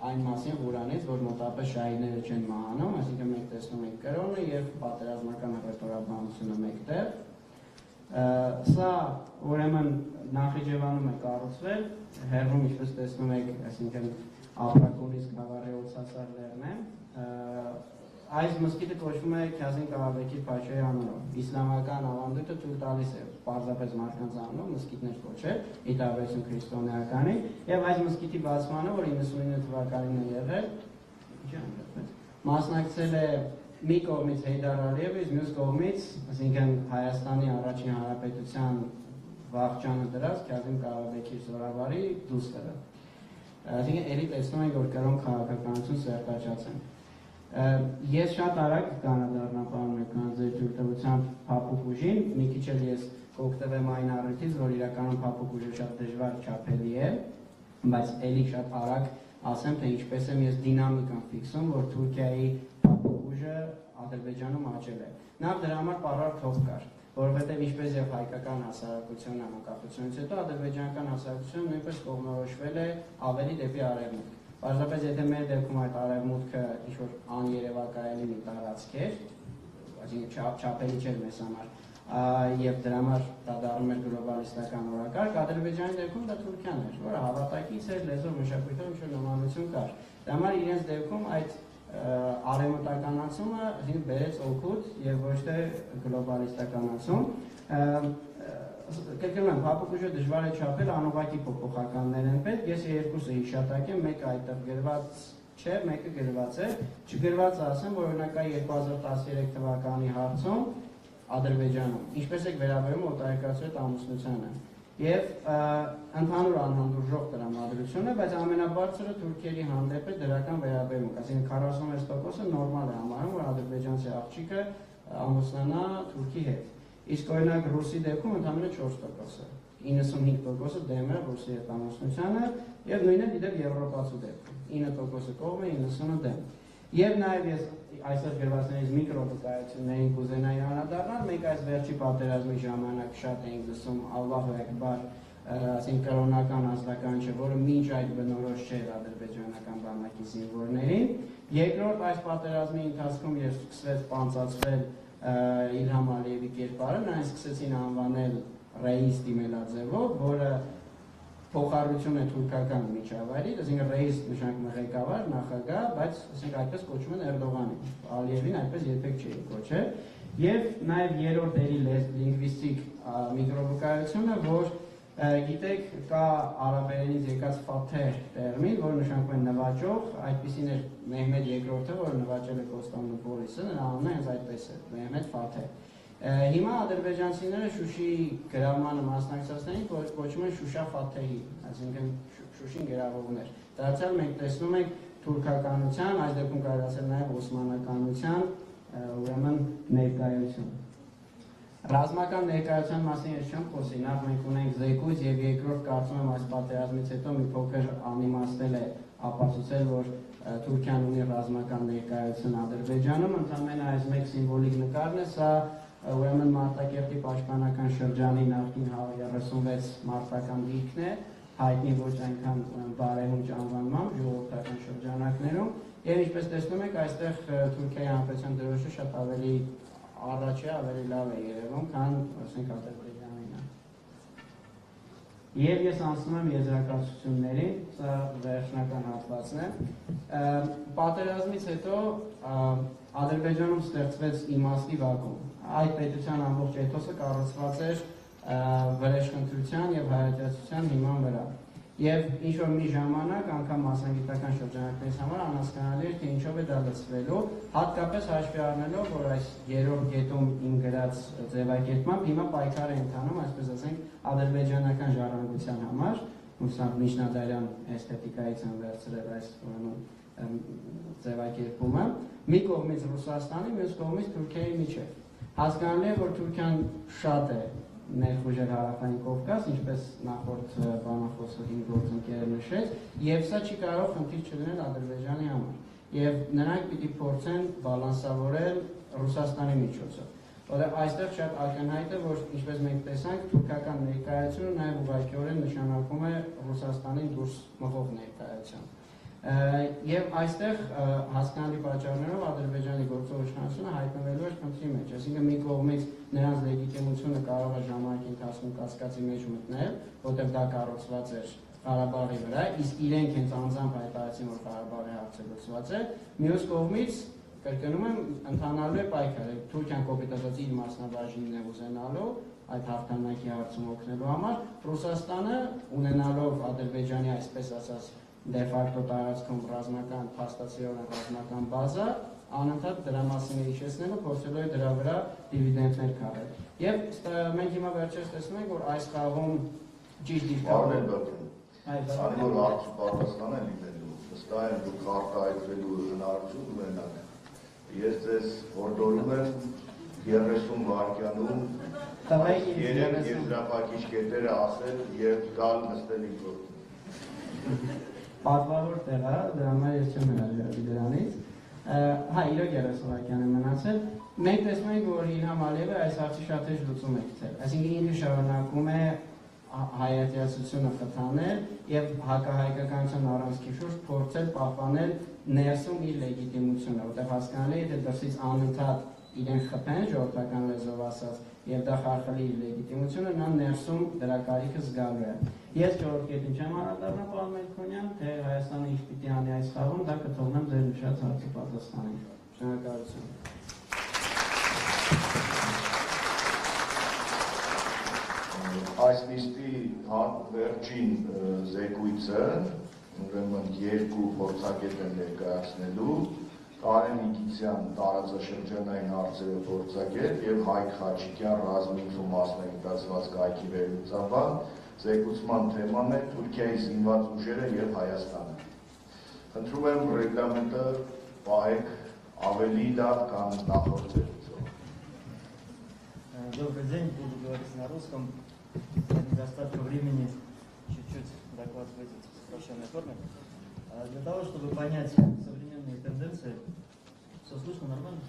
այն մասին Ղուրանից, որ մոտապես շահիդները չեն մահանում, այսինքն մենք տեսնում ենք կրոնը եւ պատերազմական հռետորաբանությունը մեկտեղ։ Սա ուրեմն Նախիջևանում է կառուցվել, հեռվում ինչպես տեսնում եք, այսինքն Ապրակոնից գավառի օծասար լեռն է։ Այս մզկիթը կոչվում է Քազին Կարաբեկի Փաշայի անունով։ Իսլամական ավանդույթը թույլ տալիս է պարզապես մարդկանց անունով մզկիթներ կոչել, ի տարբերություն քրիստոնեականի, եւ այս մզկիթի բացմանը, որ 99 թվականին է եղել, մասնակցել է մի կողմից Հեյդար Ալիևը, մյուս կողմից, այսինքն Հայաստանի առաջին հանրապետության վաղճանը դրած Քազին Կարաբեկի զորավարի դուստրը։ Այսինքն էլի տեսնում ենք, որ կրոն քաղաքականություն սերտաճած են։ Ես շատ արագ կանադառնամ պարոն Մեկյան ձեր թույլտվությամբ փափուկ ուժին, մի քիչ էլ ես կօգտվեմ այն առիթից, որ իրականում փափուկ ուժը շատ դժվար չափելի է, բայց էլի շատ արագ ասեմ, թե ինչպես եմ ես դինամիկան ֆիքսում, որ Թուրքիայի փափուկ ուժը Ադրբեջանում աճել է։ Նախ դրա համար պարարտ թող կար, որովհետև ինչպես եւ հայկական հասարակությունը անկախությունից հետո ադրբեջանական հասարակությունը նույնպես կողմնորոշվել է ավելի դեպի արևմուտք։ Պարզապես եթե մեր դեպքում այդ արևմուտքը ինչ-որ աներևակայելի մի տարածք էր, այսինքն չափելի չէր մեզ համար, եւ դրա համար դա դառնում էր գլոբալիստական օրակարգ, Ադրբեջանի դեպքում դա Թուրքիան էր, որը հավատակից էր, լեզվով մշակույթով ինչ-որ նմանություն կար։ Դրա համար իրենց դեպքում այդ արևմտականացումը բերեց օգուտ եւ ոչ թե գլոբալիստականացում։ Կրկնում եմ, փափուկ ուժը դժվար է չափել, անուղղակի փոփոխականներ են պետք։ Ես երկուսը հիշատակ եմ, մեկը այդտեղ գրված չէ, մեկը գրված է։ Չգրվածը ասեմ, որ օրինակ 2013 թվականի հարցում Ադրբեջանում, ինչպես եք վերաբերում օտարերկրացու հետ ամուսնությանը եւ ընդհանուր անհանդուրժող տրամադրությունը, բայց ամենաբարձրը թուրքերի հանդեպ է դրական վերաբերմունք, այսինքն 46%-ը նորմալ է համարում, որ ադրբեջանցի աղջիկը ամուսնանա թուրքի հետ։ Իսկ օրինակ ռուսի դեպքում ընդամենը 4%-ը, 95%-ը դեմ է ռուսի հետ ամուսնությանը եւ նույնը դիտել եվրոպացու դեպքում, 9%-ը կողմ է, 90-ը դեմ։ Եվ նաեւ ես այսօր գրվածներից միկրովկայություններին կուզենայի անդրադառնալ, մենք այս վերջի պատերազմի ժամանակ շատ էինք լսում Ալլահու Ակբար, ասենք կրոնական ազգական չէ, որը մինչ այդ բնորոշ չէր ադրբեջանական բանակի զինվորներին։ Երկրորդ այս պատերազմի ընթացքում երբ սկսվեց պանծացվել Իլհամ Ալիևի կերպարը, նրանք սկսեցին անվանել ռեիս դիմելաձևով, որը փոխառություն է թուրքական միջավայրից, այսինքն ռեիս նշանակում է ղեկավար, նախագահ, բայց ասենք այդպես կոչում են Էրդողանին, Ալիևին այդպես երբեք չէին կոչել, եւ նաեւ երրորդ էլի լինգվիստիկ միկրովկայությունը, որ գիտեք, կա արաբերենից եկած ֆաթեհ տերմին, որը նշանակում է նվաճող, այդպիսին էր Մեհմեդ II-ը, որը նվաճել է Կոստանդնուպոլիսը, նրա անունը հենց այդպես է, Մեհմեդ Ֆաթեհ։ Հիմա ադրբեջանցիները Շուշի գրավմանը մասնակցածներին կոչում են Շուշա Ֆաթեհի, այսինքն Շուշին գրավողներ։ Դարձյալ մենք տեսնում ենք թուրքականության, այս դեպքում կարող ասել նաև օսմանականության, ուրեմն ներկայություն։ Ռազմական ներկայության մասին ես չեմ խոսի, նախ մենք ունենք զեկույց եւ երկրորդ կարծում եմ այս պատերազմից հետո մի փոքր անիմաստել է ապացուցել, որ Թուրքիան ունի ռազմական ներկայություն Ադրբեջանում, ընդամենը այս մեկ սիմվոլիկ նկարն է, սա ուրեմն Մարտակերտի պաշտպանական շրջանի նախկին 36 մարտական դիրքն է, հայտնի ոչ այնքան բարեհունչ անվանմամբ ժողովրդական շրջանակներում, եւ ինչպես տեսնում եք, այստեղ Թուրքիայի հանրապետության դրոշը շատ ավելի առաջ է, ավելի լավ է երևում, քան ասենք Ադրբեջանին է։ Եվ ես անցնում եմ եզրակացություններին, սա վերջնական հատվածն է։ Պատերազմից հետո Ադրբեջանում ստեղծվեց իմաստի վակուում։ Այդ պետության ամբողջ էթոսը կառուցված էր վրեժխնդրության եւ հայատյացության հիման վրա։ Եվ ինչ-որ մի ժամանակ անգամ մասնագիտական շրջանակներից համար անհասկանալի էր, թե ինչով է դա լցվելու, հատկապես հաշվի առնելով, որ այս երրորդ գետում իմ գրած ձևակերպմամբ հիմա պայքար է ընթանում, այսպես ասենք, ադրբեջանական ժառանգության համար, ուսանք միջնադարյան էսթետիկայից են վերցրել այս ձևակերպումը, մի կողմից Ռուսաստանի, մյուս կողմից Թուրքիայի միջև։ Հասկանալի է, որ Թուրքիան շատ է ներխուժել հարավային Կովկաս, ինչպես նախորդ բանախոսը գործընկերը նշեց, եւ սա չի կարող խնդիր չլինել Ադրբեջանի համար։ Եվ նրանք պիտի փորձեն բալանսավորել Ռուսաստանի միջոցով։ որը այստեղ շատ ակնհայտ է, որ ինչպես մենք տեսանք, թուրքական ներկայությունը նաև ուղղակիորեն նշանակում է Ռուսաստանին դուրս մղող ներկայություն։ Եվ այստեղ հասկանալի պատճառներով Ադրբեջանի գործող իշխանությունը հայտնվելու էր խնդրի մեջ, այսինքն մի կողմից նրանց լեգիտիմությունը կարող է ժամանակի ընթացքում կասկածի մեջ մտնել, որտեղ դա կառուցված էր Ղարաբաղի վրա, իսկ իրենք հենց անձամբ հայտարարեցին, որ Ղարաբաղի հարցը լուծված է, մյուս կողմից կրկնում եմ, ընթանալու է պայքար, Թուրքիան կոպիտ իր մասնաբաժինն է ուզենալու այդ հաղթանակի հարցում օգնելու համար, Ռուսաստանը ունենալով Ադրբեջանի այսպես ասած դե ֆակտո տարածքում ռազմական, փաստացիորեն ռազմական բազա, անընդհատ դրա մասին հիշեցնելու, փորձելու է դրա վրա դիվիդենդներ քաղել։ Եվ մենք հիմա վերջերս տեսնում ենք, որ այս խաղում ճիշտ դիրքավորել Քանի որ հարցը պատասխան է լինելու, վստահ եմ դուք արտահայտվելու հնարավորություն ունենաք։ Ես ձեզ հորդորում եմ 30 վայրկյանում երեք եզրափակիչ կետերը ասել եւ գալ նստել իմ գործում։ Պատվավոր տեղ է, դրա համար ես չեմ հրաժարվի դրանից։ Հա, իրոք 30 վայրկյան է մնացել։ Մենք տեսնում ենք, որ Իլհամ Ալիևը այս հարցի շատ հեշտ լուծում է գտել։ Այսինքն ինքը շարունակում է հայատյացությունը խթանել եւ հակահայկականության առանցքի շուրջ փորձել պահպանել ներսում իր լեգիտիմությունը, որտեղ հասկանալի է, թե դրսից անընդհատ իրեն խփեն, ժողովրդական լեզվով ասած, եւ դա խարխլի իր լեգիտիմությունը, նա ներսում դրա կարիքը զգալու է։ Ես չորրորդ կետին չեմ անդրադառնա, պարոն Մելքոնյան, թե Հայաստանը ինչ պիտի անի այս խաղում, դա կթողնեմ ձեր նշած հարցի պատասխանին։ Շնորհակալություն։ Այս նիստի վերջին զեկույցը, ուրեմն երկու փորձագետ են ներկայացնելու, Կարեն Նիկիցյան տարածաշրջանային հարցերի փորձագետ եւ Հայկ Խաչիկյան ռազմիկու մասնագիտացված կայքի վերլուծաբան, զեկուցման թեման է Թուրքիայի զինված ուժերը եւ Հայաստանը։ Խնդրում եմ ռեգլամենտը պահեք ավելի լավ, քան նախորդ զեկույցով։ Добрый день, буду говорить на русском. Недостатка времени чуть-чуть доклад выйдет в сокращенной форме. Для того, чтобы понять современные тенденции, все слышно нормально?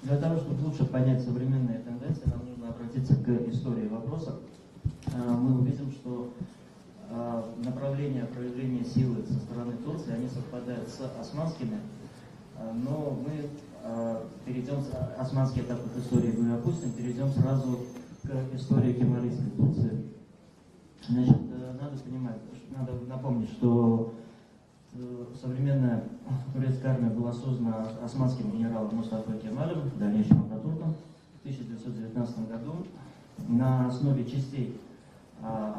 Для того, чтобы лучше понять современные тенденции, нам нужно обратиться к истории вопроса. Мы увидим, что направления проявления силы со стороны Турции, они совпадают с османскими, но мы перейдем, османский этап от истории мы опустим, перейдем сразу к истории кемалистской Турции. Значит, надо понимать, надо напомнить, что современная турецкая армия была создана османским генералом Мустафой Кемалем, в дальнейшем Ататурком, в 1919 году на основе частей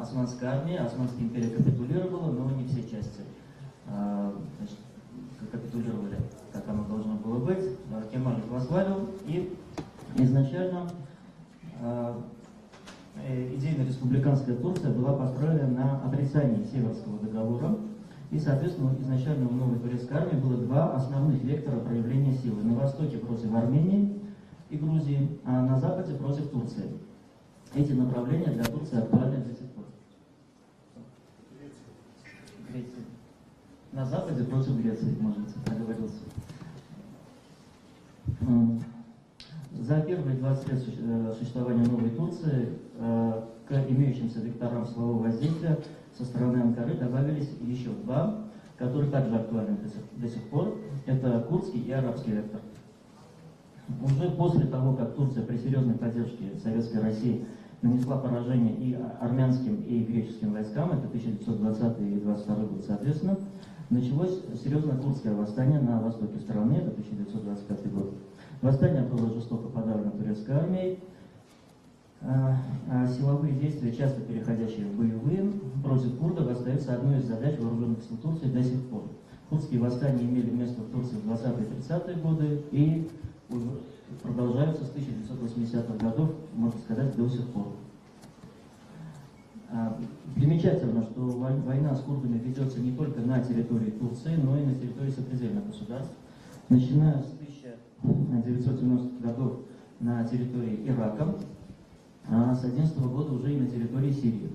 османской армии. Османская империя капитулировала, но не все части капитулировали, как оно должно было быть. Кемаль их возглавил, и изначально идейно-республиканская Турция была построена на отрицании Северского договора, и, соответственно, изначально у новой турецкой армии было два основных вектора проявления силы. На востоке против Армении и Грузии, а на западе против Турции. Эти направления для Турции актуальны до сих пор. Греция. На западе против Греции, может быть, договорился. За первые 20 лет существования новой Турции к имеющимся векторам силового воздействия со стороны Анкары добавились еще два, которые также актуальны до сих пор. Это курдский и арабский вектор. Уже после того, как Турция при серьезной поддержке Советской России нанесла поражение и армянским, и греческим войскам, это 1920 и 22 год, соответственно, началось серьезное курдское восстание на востоке страны, это 1925 год. Восстание было жестоко подавлено турецкой армией, а силовые действия, часто переходящие в боевые, против курдов остаются одной из задач вооруженных сил Турции до сих пор. Курдские восстания имели место в Турции в 20-30-е годы и продолжаются с 1980-х годов, можно сказать, до сих пор. Примечательно, что война с курдами ведется не только на территории Турции, но и на территории сопредельных государств. Начиная с 1990-х годов на территории Ирака, а с 2011 года уже и на территории Сирии.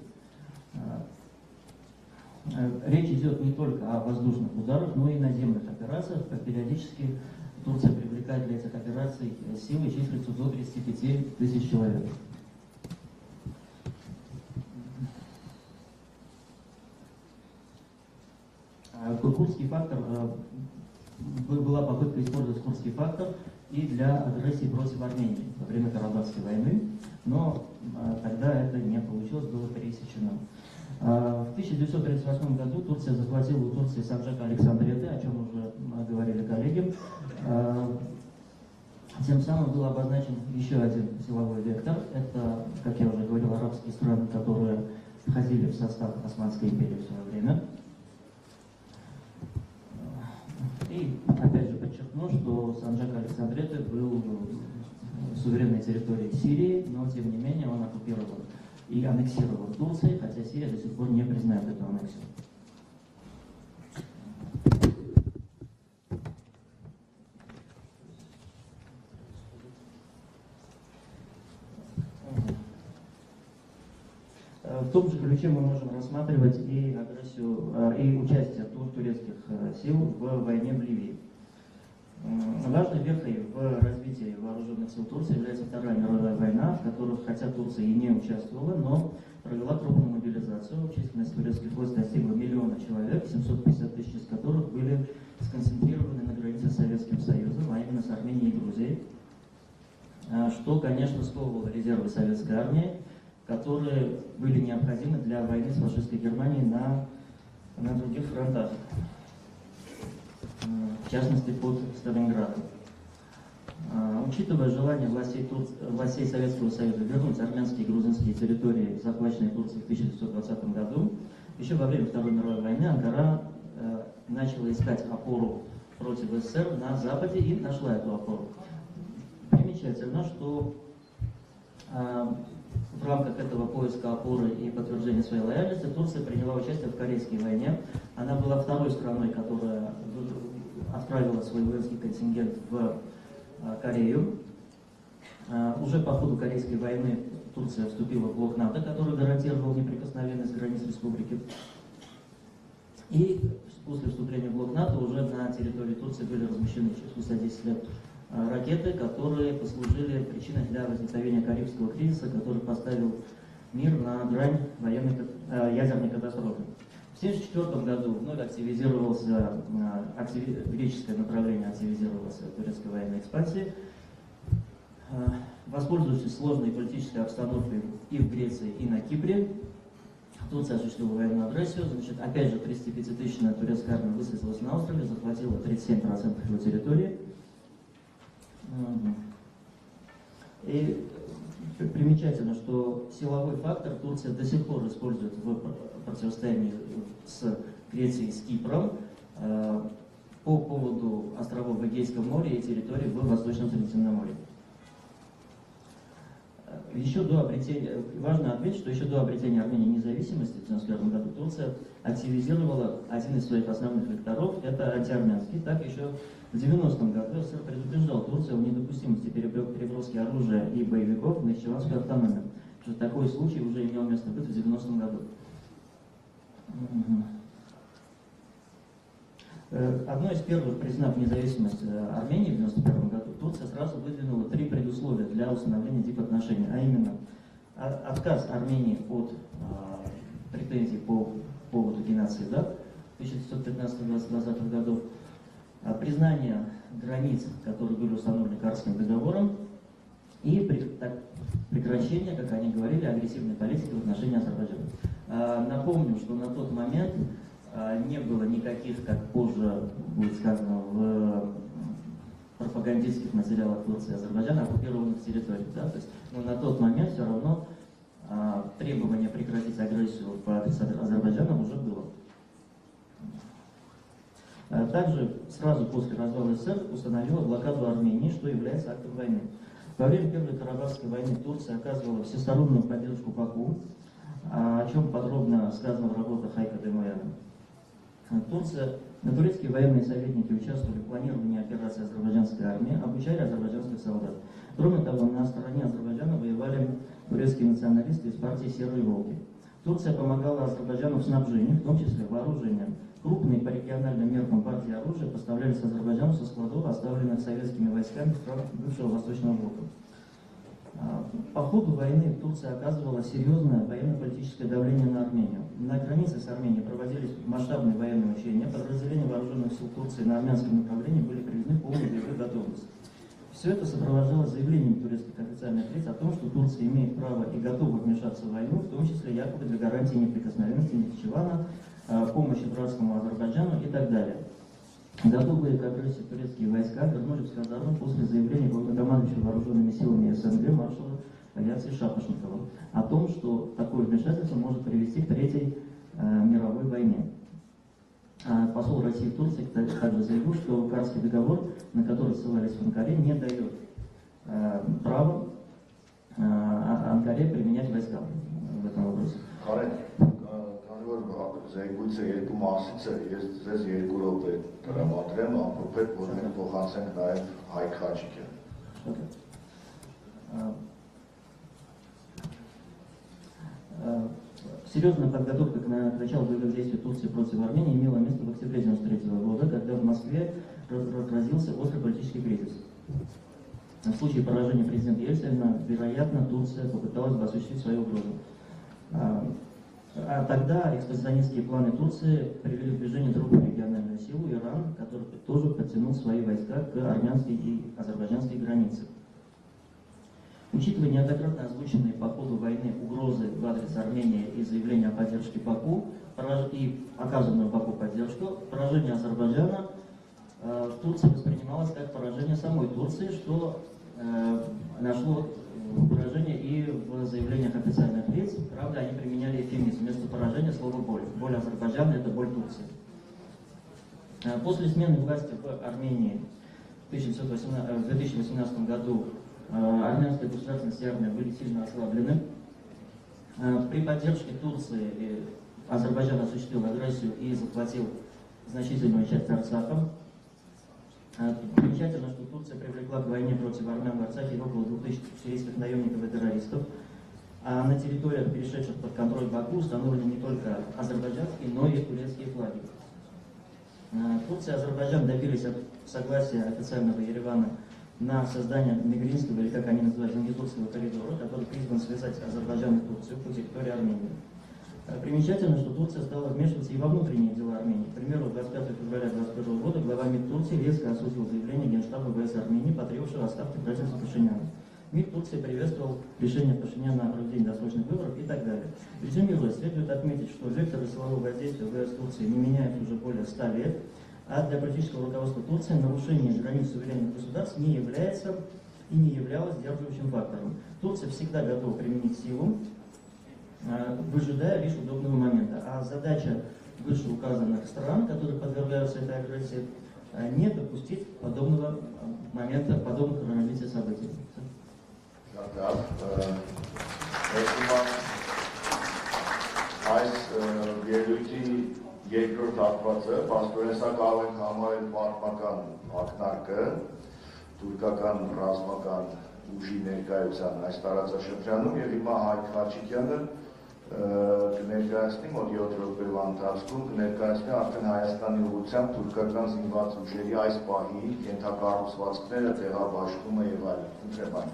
Речь идет не только о воздушных ударах, но и наземных операциях, как периодически Турция привлекает для этих операций силы численностью до 35 тысяч человек. Курдский фактор, была попытка использовать курдский фактор и для агрессии против Армении во время Карабахской войны, но тогда это не получилось, было пресечено. В 1938 году Турция захватила у Турции Санджака Александреты, о чем уже говорили коллеги. Тем самым был обозначен еще один силовой вектор. Это, как я уже говорил, арабские страны, которые входили в состав Османской империи в свое время. И опять же подчеркну, что Санджак Александреты был суверенной территорией Сирии, но тем не менее он оккупирован и аннексирован Турцией, хотя Сирия до сих пор не признает эту аннексию. В том же ключе мы можем рассматривать и агрессию, и участие турецких сил в войне в Ливии. Важной вехой в развитии вооруженных сил Турции является Вторая мировая война, в которой, хотя Турция и не участвовала, но провела крупную мобилизацию. Численность турецких войск достигла 1 миллиона человек, 750 тысяч из которых были сконцентрированы на границе с Советским Союзом, а именно с Арменией и Грузией, что, конечно, сковывало резервы советской армии, которые были необходимы для войны с фашистской Германией на других фронтах, в частности под Сталинградом. Учитывая желание властей Советского Союза вернуть армянские и грузинские территории, захваченные Турцией в 1920 году, еще во время Второй мировой войны Анкара начала искать опору против СССР на Западе и нашла эту опору. Примечательно, что в рамках этого поиска опоры и подтверждения своей лояльности Турция приняла участие в Корейской войне. Она была второй страной, которая отправила свой воинский контингент в Корею. Уже по ходу Корейской войны Турция вступила в блок НАТО, который гарантировал неприкосновенность границ республики. И после вступления в блок НАТО уже на территории Турции были размещены спустя 10 лет ракеты, которые послужили причиной для возникновения Карибского кризиса, который поставил мир на грань ядерной катастрофы. В 1974 году вновь греческое направление активизировалось в турецкой военной экспансии. Воспользовавшись сложной политической обстановкой и в Греции, и на Кипре, Турция осуществила военную агрессию. Значит, опять же, 35-тысячная турецкая армия высадилась на острове, захватила 37% его территории. И примечательно, что силовой фактор Турция до сих пор использует в противостоянии с Грецией и с Кипром по поводу островов в Эгейском море и территорий в Восточном Средиземноморье. Важно отметить, что еще до обретения Армении независимости в 1991 году Турция активизировала один из своих основных векторов, это антиармянский. Так еще в 90-м году СССР предупреждал Турцию о недопустимости переброски оружия и боевиков в Нахичеванскую автономию. Что такой случай уже имел место быть в 90-м году. Одной из первых, признав независимость Армении в 1991 году, Турция сразу выдвинула 3 предусловия для установления дипотношений, а именно отказ Армении от претензий по поводу геноцида 1915-1920 годов, признание границ, которые были установлены Карским договором, и прекращение, как они говорили, агрессивной политики в отношении Азербайджана. Напомню, что на тот момент не было никаких, как позже будет сказано в пропагандистских материалах Турции и Азербайджана, оккупированных территорий. Да? То есть, но на тот момент все равно требование прекратить агрессию по адресу Азербайджана уже было. Также сразу после развала СССР установила блокаду Армении, что является актом войны. Во время Первой Карабахской войны Турция оказывала всестороннюю поддержку Баку, о чем подробно сказано в работах Хайка Демояна. Турецкие военные советники участвовали в планировании операции азербайджанской армии, обучали азербайджанских солдат. Кроме того, на стороне Азербайджана воевали турецкие националисты из партии «Серые волки». Турция помогала Азербайджану в снабжении, в том числе вооружением. Крупные по региональным меркам партии оружия поставлялись Азербайджану со складов, оставленных советскими войсками стран бывшего Восточного блока. По ходу войны Турция оказывала серьезное военно-политическое давление на Армению. На границе с Арменией проводились масштабные военные учения, подразделения вооруженных сил Турции на армянском направлении были приведены в полную боевую готовность. Все это сопровождалось заявлением турецких официальных лиц о том, что Турция имеет право и готова вмешаться в войну, в том числе якобы для гарантии неприкосновенности Нахичевана, помощи братскому Азербайджану и так далее. Готовые к агрессии турецкие войска вернулись в казарму после заявления главнокомандующего вооруженными силами СНГ маршала авиации Шапошникова о том, что такое вмешательство может привести к Третьей мировой войне. Посол России в Турции также заявил, что Карский договор, на который ссылались в Анкаре, не дает права Анкаре применять войска в этом вопросе. Զեկույցը երկու մասից է, ես ձեզ 2 րոպե տրամադրեմ, ամփոփեք, որ մենք փոխանցենք նաև Հայկ Հաչիկյան։ Серьезная подготовка к началу боевых действий Турции против Армении имела место в октябре 1993 года, когда в Москве разразился острый политический кризис. В случае поражения президента Ельцина, вероятно, Турция попыталась бы осуществить свою угрозу. А тогда экспансионистские планы Турции привели в движение другую региональную силу, Иран, который тоже подтянул свои войска к армянской и азербайджанской границе. Учитывая неоднократно озвученные по ходу войны угрозы в адрес Армении и заявления о поддержке Баку и оказанную Баку поддержку, поражение Азербайджана в Турции воспринималось как поражение самой Турции, что нашло выражение и в заявлениях официальных лиц. Правда, они применяли эвфемизм. Вместо поражения слово «боль». Боль Азербайджана – это боль Турции. После смены власти в Армении в 2018 году армянская государственность и армия были сильно ослаблены. При поддержке Турции Азербайджан осуществил агрессию и захватил значительную часть Арцаха. Примечательно, что Турция привлекла к войне против армян в Арцахе около 2000 сирийских наемников и террористов. А на территориях, перешедших под контроль Баку, установлены не только азербайджанские, но и турецкие флаги. Турция и Азербайджан добились согласия официального Еревана на создание Мегринского, или как они называют, Зангитурского коридора, который призван связать Азербайджан и Турцию по территории Армении. Примечательно, что Турция стала вмешиваться и во внутренние дела Армении. К примеру, 25 февраля 2021 года глава МИД Турции резко осудил заявление Генштаба ВС Армении, потребовавшего отставки правительства Пашиняна. МИД Турции приветствовал решение Пашиняна о проведении досрочных выборов и так далее. Резюмируя, следует отметить, что векторы силового воздействия ВС Турции не меняются уже более 100 лет, а для политического руководства Турции нарушение границ суверенных государств не является и не являлось сдерживающим фактором. Турция всегда готова применить силу, выжидая лишь удобного момента. А задача вышеуказанных стран, которые подвергаются этой агрессии, не допустить подобного момента, подобных развития событий. Երկրորդ հատվածը, պաստորեն սա կարող ենք համարել պատմական ակնարկը, թուրքական ռազմական ուժի ներկայության այս տարածաշրջանում, եւ հիմա Հայկ Հաչիկյանը կներկայացնի մոտ 7 րոպեվա ընթացքում կներկայացնի արդեն Հայաստանի ուղղությամբ թուրքական զինված ուժերի այս պահի ենթակառուցվածքները, տեղաբաշխումը եւ այլն։ Խնդրեմ այն։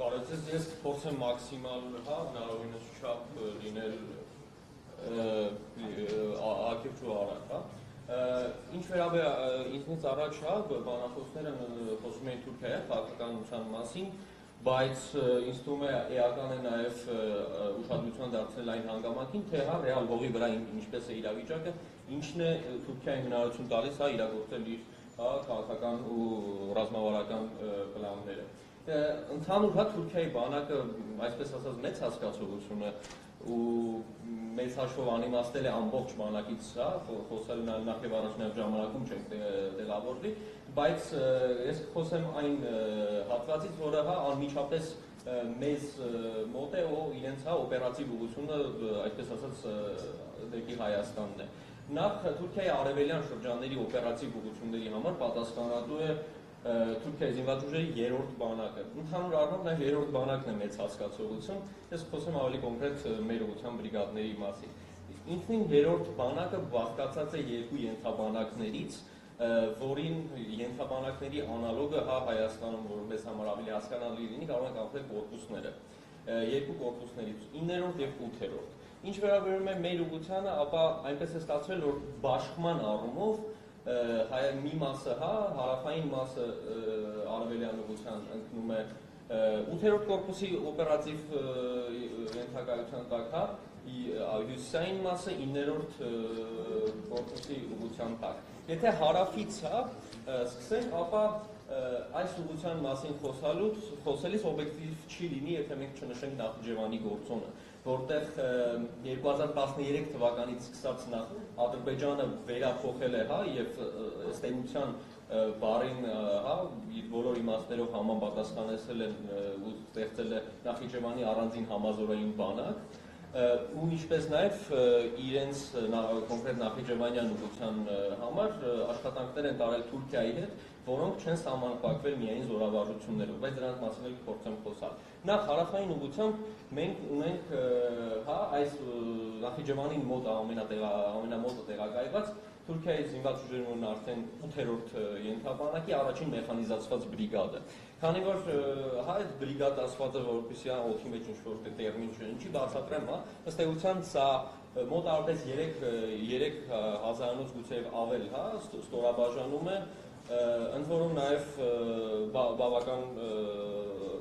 Բարեցես, ես փորձեմ մաքսիմալ հնարավորինս չափ լինել ակիվչու արակ, ինչ վերաբերյալ ինձնից առաջ բանախոսները խոսում էին Թուրքիայի քաղաքականության մասին, բայց ինձ թվում է էական է նաև ուշադրություն դարձնել այն հանգամանքին, թե ռեալ հողի վրա ինչպես է իրավիճակը, ինչն է Թուրքիային հնարավորություն տալիս իրագործել իր քաղաքական ու ռազմավարական պլանները։ Ընդհանուր Թուրքիայի բանակը, այսպես ասած, մեծ հասկացողություն է ու մեծ հաշվով անիմաստել է ամբողջ բանակից, խոսել նախ եւ առաջ նաեւ ժամանակում չենք տեղավորվի, բայց ես խոսեմ այն հատվածից, որը անմիջապես մեզ մոտ է ու իրենց օպերատիվ ուղղությունը, այսպես ասած, դեպի Հայաստանն է։ Նախ Թուրքիայի արևելյան շրջանների օպերատիվ ուղղությունների համար պատասխանատու է Թուրքիայի զինված ուժերի երրորդ բանակը։ Ընդհանուր առմամբ նաև երրորդ բանակն է մեծ հասկացողություն։ Ես խոսեմ ավելի կոնկրետ մեր ուղղության բրիգադների մասին։ Ինքնին երրորդ բանակը բաղկացած է երկու ենթաբանակներից, որին ենթաբանակների անալոգը Հայաստանում, որպես համար ավելի հասկանալի լինի, կարող ենք ապրել կորպուսները։ Երկու կորպուսներից 9-րդ եւ 8-րդ։ Ինչ վերաբերում է մեր ուղղությանը, ապա այնպես է ստացվել, որ բաշխման առումով մի մասը, հարավային մասը արևելյան ուղղության ընկնում է 8-րդ կորպուսի օպերատիվ ենթակայության տակ, հյուսիսային մասը 9-րդ կորպուսի ուղղության տակ։ Եթե հարավից սկսենք, ապա այս ուղղության մասին խոսելիս օբյեկտիվ չի լինի, եթե մենք չնշենք Նախիջևանի գործոնը, որտեղ 2013 թվականից սկսած Ադրբեջանը վերափոխել է եւ ըստ էության բառին իր բոլոր իմաստներով համապատասխանեցել են ու ստեղծել է Նախիջևանի առանձին համազորային բանակ, ու ինչպես նաև իրենց կոնկրետ նախիջևանյան ուղղության համար աշխատանքներ են տարել Թուրքիայի հետ, որոնք չեն սահմանափակվել միայն զորավարժություններով, բայց դրանց մասին էլ փորձեմ խոսալ։ Նախ հարավային ուղղությամբ մենք ունենք այս Նախիջևանին մոտ ամենամոտը տեղակայված Թուրքիայի զինված ուժերն ունեն արդեն 8-րդ ենթաբանակի առաջին մեխանիզացված բրիգադը։ Քանի որ այդ բրիգադ ասվածը որպեսզի օդի մեջ ինչ-որ տերմին չի բացատրեմ, ըստ էության սա մոտավորապես 3000-անոց գուցեև ավել ստորաբաժանում է, ընդ որում նաև բավական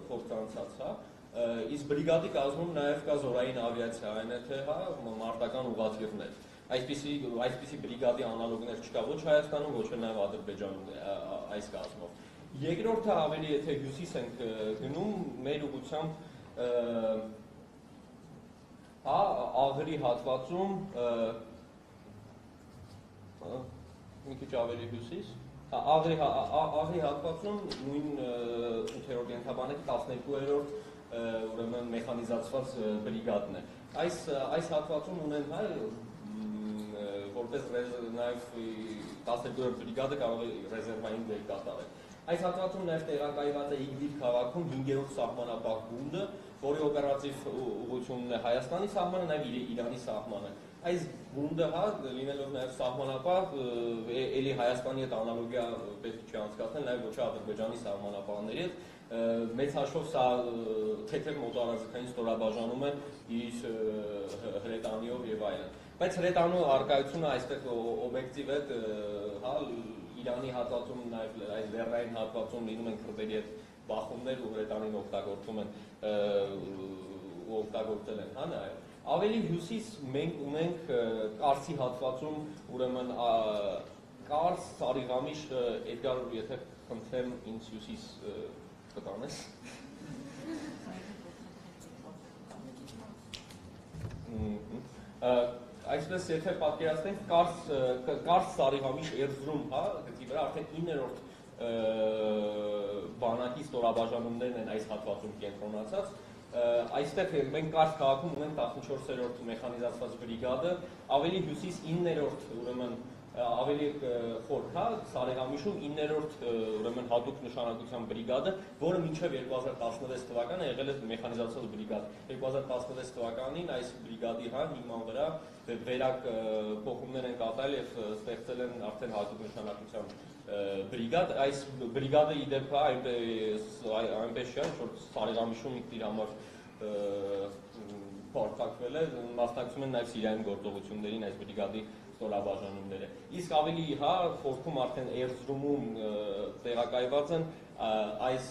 փորձ անցած, իսկ բրիգադի կազմում նաև կա զորային ավիացիա, այն է թե մարտական ուղղաթիռներ։ Այսպիսի բրիգադի անալոգներ չկա ոչ Հայաստանում, ոչ էլ նաև Ադրբեջանում այս կազմով։ Երկրորդը ավելի եթե հյուսիս ենք գնում, մեր ուղղությամբ աղրի հատվածում մի քիչ ավելի հյուսիս, աղրի հատվածում նույն 8-րդ ենթաբանակի 12-րդ ուրեմն մեխանիզացված բրիգադն է։ Այս հատվածում ունեն որպես նաև 12-րդ բրիգադը կարող է ռեզերվային դեր կատարել։ Այս հատվածում նաև տեղակայված է Իգլիվ քաղաքում 5-րդ սահմանապահ գունդը, որի օպերատիվ ուղղությունն է Հայաստանի սահմանը, նաև Իրանի սահմանը։ Այս գունդը լինելով նաև սահմանապահ, էլի Հայաստանի հետ անալոգիա պետք չի անցկացնել, նաև ոչ Ադրբեջանի սահմանապահների հետ, մեծ հաշվով սա թեթև մոտարազգային ստորաբաժանում է իր հրետանիով եւ այլն։ Բայց հրետանու արկայությունը այստեղ օբյեկտիվ է, Իրանի հատվածում նաև այս լեռնային հատվածում լինում են քրդերի հետ բախումներ ու հրետանին օգտագործել են, նաև։ Ավելի հյուսիս մենք ունենք Կարսի հատվածում, ուրեմն Կարս, Սարիղամիշ, Էդգար, եթե խնդրեմ ինձ հյուսիս կտանես։ Այսպես եթե պատկերացնենք Կարս Սարիղամիշ Էրզրում, գծի վրա արդեն 9-րդ բանակի ստորաբաժանումներն են այս հատվածում կենտրոնացած։ Այստեղ մենք Կարս քաղաքում ունենք 14-րդ մեխանիզացված բրիգադը, ավելի հյուսիս 9-րդ ուրեմն ավելի խոր, Սարիղամիշում 9-րդ ուրեմն հատուկ նշանակության բրիգադը, որը մինչև 2016 թվականը եղել է մեխանիզացված բրիգադ։ 2016 թվականին այս բրիգադի հիման վրա վերակ փոխումներ են կատարել եւ ստեղծել են արդեն հատուկ նշանակության բրիգադ։ Այս բրիգադը ի դեպ այնպես չէ, որ Սարիղամիշում ինքն իր համար պարտակվել է, մասնակցում են նաև Սիրիայում գործողություններին այս բրիգադի ստորաբաժանումները։ Իսկ ավելի խորքում արդեն Էրզրումում տեղակայված են այս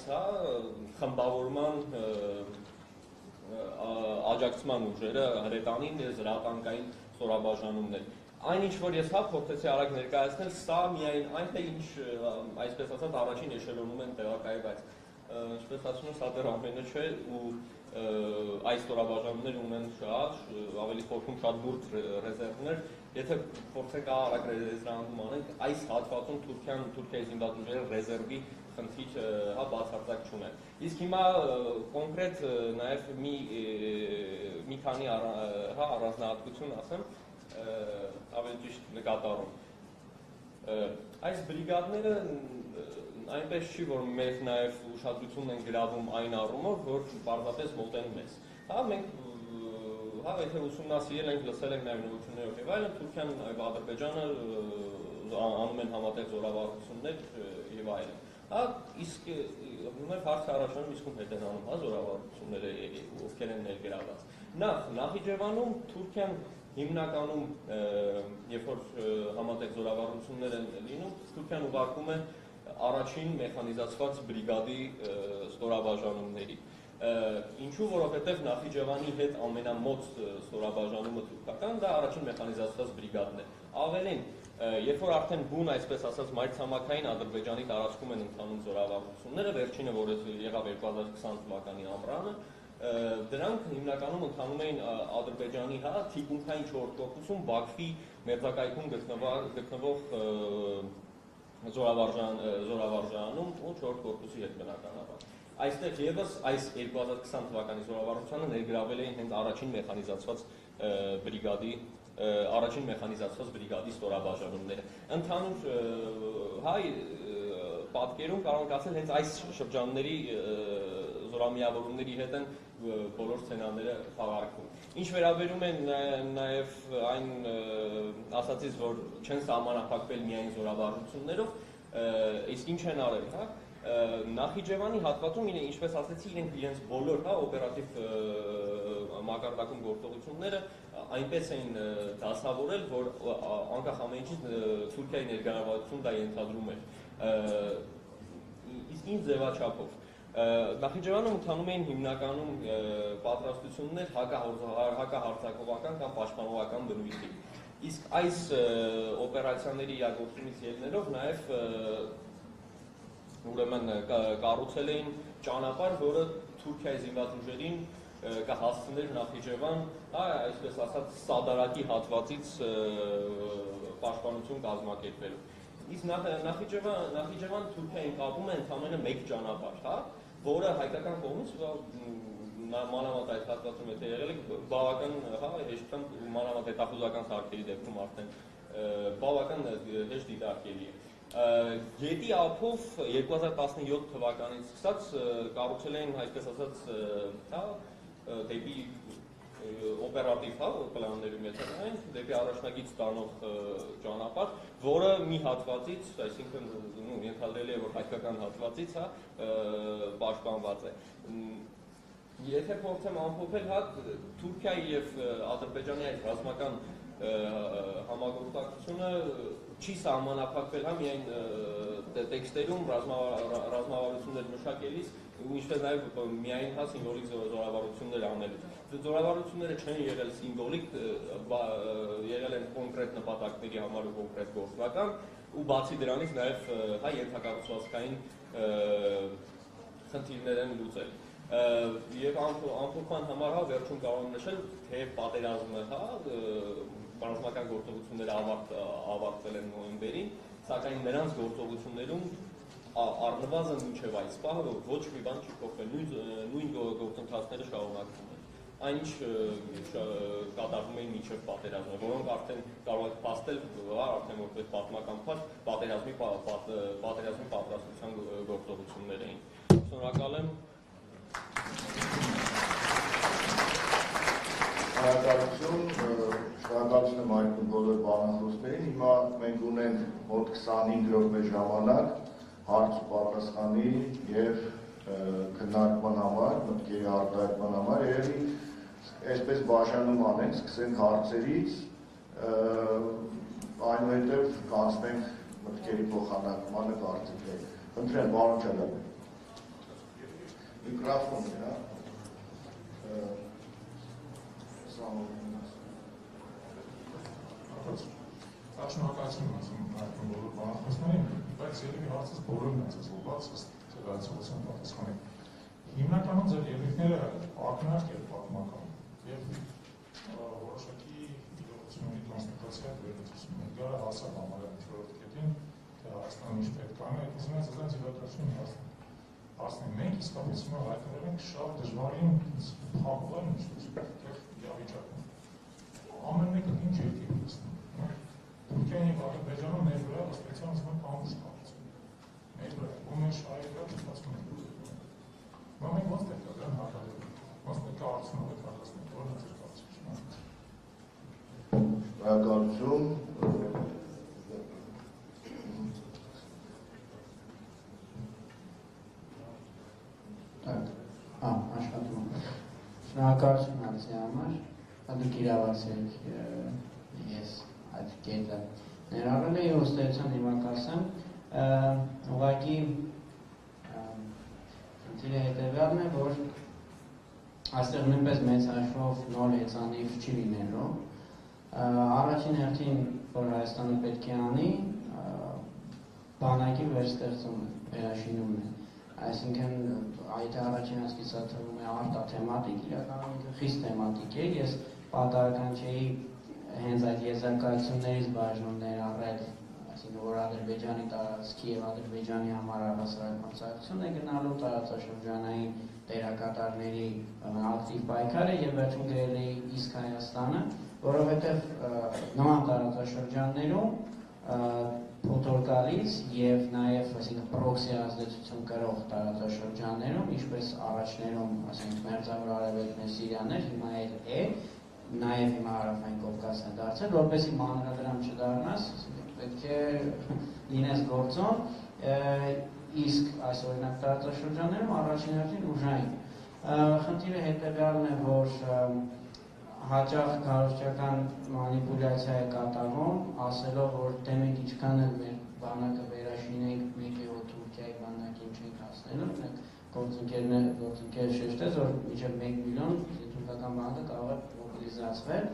խմբավորման աջակցման ուժերը, հրետանին, զրահատանկային ստորաբաժանումներ։ Այն ինչ որ ես փորձեցի արագ ներկայացնել, սա միայն այն թե ինչ այսպես ասած առաջին էշելոնում են տեղակայված։ Ինչպես ասում եմ, սա դեռ ամենը չէ ու այս ստորաբաժանումները ունեն շատ ավելի խորքում շատ բուրդ ռեզերվներ։ Եթե փորձենք արագ ռեզերվանքում անենք, այս հատվածում Թուրքիայի զինված ուժերը ռեզերվի խնդիր բացարձակ չունեն։ Իսկ հիմա կոնկրետ նաև մի քանի առանձնահատկություն ասեմ, ավելի ճիշտ նկատառում։ Այս բրիգադները այնպես չի, որ մենք նաև ուշադրություն ենք գրավում այն առումով, որ պարզապես մոտենում ես։ Հա, մենք եթե ուսումնասիրել ենք, լսել ենք նաև նորություններով եւ այլն, Թուրքիան եւ Ադրբեջանը անում են համատեղ զորավարություններ եւ այլն։ Հա, իսկ մեր հարցը առաջանում իսկ ում հետ են անում, հա, զորավարությունները ովքեր են ներգրաված։ Նախիջևանում Թուրքիան հիմնականում երբ որ համատեղ զորավարություններ են լինում, Թուրքիան ուղարկում է առաջին մեխանիզացված բրիգադի ստորաբաժանումների։ Ինչու, որովհետև Նախիջևանի հետ ամենամոտ ստորաբաժանումը թուրքական դա առաջին մեխանիզացված բրիգադն է։ Ավելին, երբ որ արդեն բուն, այսպես ասած, մայրցամաքային Ադրբեջանի տարածքում են ընթանում զորավարությունները, վերջինը, որը եղավ 2020 թվականի ամռանը, դրանք հիմնականում ընթանում էին Ադրբեջանի թիկունքային 4 կորպուսում Բաքվի մերձակայքում գտնվող զորավարժանում ու 4 կորպուսի հետ բնականաբար։ Այստեղ եւս այս 2020 թվականի զորավարությանը ներգրավել էին հենց առաջին մեխանիզացված բրիգադի ստորաբաժանումները։ Ընդհանուր պատկերում կարող ենք ասել հենց այս շրջանների զորամիավորումների հետ են բոլոր սցենարները խաղարկվում։ Ինչ վերաբերում է նաև այն ասացից, որ չեն սահմանափակվել միայն զորավարություններով, իսկ ինչ են արել, հա։ Նախիջևանի հատվածում, ինչպես ասեցի, իրենց բոլոր օպերատիվ մակարդակում գործողությունները այնպես էին դասավորել, որ անկախ ամեն ինչից Թուրքիայի ներգրավվածություն դա ենթադրում էր։ Իսկ ինչ ձևաչափով։ Նախիջևանում ընթանում էին հիմնականում պատրաստություններ հակահարձակողական կամ պաշտպանողական բնույթի։ Իսկ այս օպերացիաների իրագործումից ելնելով նաև ուրեմն կառուցել էին ճանապարհ, որը Թուրքիայի զինված ուժերին կհասցներ Նախիջևան, այսպես ասած, սադարակի հատվածից պաշտպանություն կազմակերպելու։ Իսկ Նախիջևան Թուրքիային կապում է ընդամենը մեկ ճանապարհ, հա, որը հայկական կողմից մանավանդ այդ հատվածում եթե եղել եք, բավական հեշտ մանավանդ հետախուզական սարքերի դեպքում արդեն բավական հեշտ դիտարկելի է։ Գետի ափով 2017 թվականից սկսած կառուցել էին, այսպես ասած, դեպի օպերատիվ պլաններում եթերային, դեպի առաջնագիծ տանող ճանապարհ, որը մի հատվածից, այսինքն ենթադրելի է, որ հայկական հատվածից պաշտպանված է։ Եթե փորձեմ ամփոփել, Թուրքիայի եւ Ադրբեջանի այդ ռազմական համագործակցությունը չի սահմանափակվել միայն տեքստերում ռազմավարություններ մշակելիս, ինչպես նաև միայն սիմվոլիկ զորավարություններ անելուց։ Զորավարությունները չեն եղել սիմվոլիկ, եղել են կոնկրետ նպատակների համար ու կոնկրետ գործնական, ու բացի դրանից նաև ենթակառուցվածքային խնդիրներ են լուծել։ Եվ ամփոփման համար վերջում կարող եմ նշել, թե պատերազմը ռազմական գործողությունները ավարտվել են նոյեմբերին, սակայն նրանց գործողություններում առնվազն մինչև այս պահը ոչ մի բան չի փոխվել, նույն գործընթացները շարունակվում են։ Այն ինչ կատարվում էին մինչև պատերազմը, որոնք արդեն կարող եք փաստել, արդեն որպես պատմական փաստ, պատերազմի պատրաստության գործողություններ էին։ Շնորհակալ եմ։ Շնորհակալություն եմ այդ բոլոր բանախոսներին։ Հիմա մենք ունենք մոտ 25 րոպե ժամանակ հարց ու պատասխանի եւ քննարկման համար, մտքերի արտահայտման համար, երևի այսպես բաժանում անենք, սկսենք հարցերից, այնուհետև կանցնենք մտքերի փոխանակմանը կարծիքների։ Խնդրեմ, պարոն Չալաբյան։ Միկրոֆոնը, Շնորհակալություն եմ այդ բոլոր բանախոսներին, բայց երևի հարցս բոլորն են ծեզլված, ցեղացողության պատասխանի։ Հիմնականում ձեր ելույթները ակնարկ եւ պատմական եւ որոշակի իրողությունների տրանսմիտացիա վերլուծություն են գալը հասավ համարյա ինչ-որ կետին, թե Հայաստանը ինչ պետք անի, այդ ուզենաց այդպես իրադրություն հասնենք։ Մենք իսկապես հիմա հայտնվել ենք շատ դժվարին փակուղան իրավիճակում։ Ամեն մեկը ինչ երկիր ունեցնում։ Թուրքիան եւ Ադրբեջանը մեր վրա ըստ էության զգում կամուշ կառուցում։ Մեր վրա ում Շնորհակալություն։ Աշխատում։ Շնորհակալություն հարցի համար, դուք իրավացրեք ես այդ կետը ներառել եմ եւ ըստեյության հիմա կասեմ, ուղղակի խնդիրը հետեւյալն է, որ այստեղ նույնպես մեծ հաշվով նոր հեծանիվ չի լինելու։ Առաջին հերթին, որ Հայաստանը պետք է անի, բանակի վերստեղծումը, վերաշինումն է։ Այսինքն, այդ առաջին հասկիցա թվում է արտաթեմատիկ, իրականում ինքը խիստ թեմատիկ է, ես պատահական չէի հենց այդ եզրակացություններից բաժնում ներառել, այսինքն, որ Ադրբեջանի տարածքի եւ Ադրբեջանի համար առհասարակ մրցակցություն է գնալու տարածաշրջանային դերակատարների ակտիվ պայքարը եւ վերջում գրել էի իսկ Հայաստանը, որովհետեւ նման տարածաշրջաններում փոթորկալից եւ նաեւ այսինքն պրոքսի ազդեցություն կրող տարածաշրջաններում, ինչպես առաջներում, ասենք Մերձավոր Արևելքն է, Սիրիան էր, հիմա էլ է, նաեւ հիմա Հարավային Կովկասն է դարձել, որպեսզի մանրադրամ չդառնաս, պետք է լինես գործոն, իսկ այս օրինակ տարածաշրջաններում առաջին հերթին ուժային։ Խնդիրը հետեւյալն է, որ հաճախ քարոզչական մանիպուլյացիա է կատարվում, ասելով, որ դե մենք ինչքան էլ մեր բանակը վերաշինենք, մեկ է որ Թուրքիայի բանակին չենք հասնելու, մենք գործընկեր շեշտեց, որ մինչև 1 միլիոն թուրքական բանակը կարող է մոբիլիզացվել։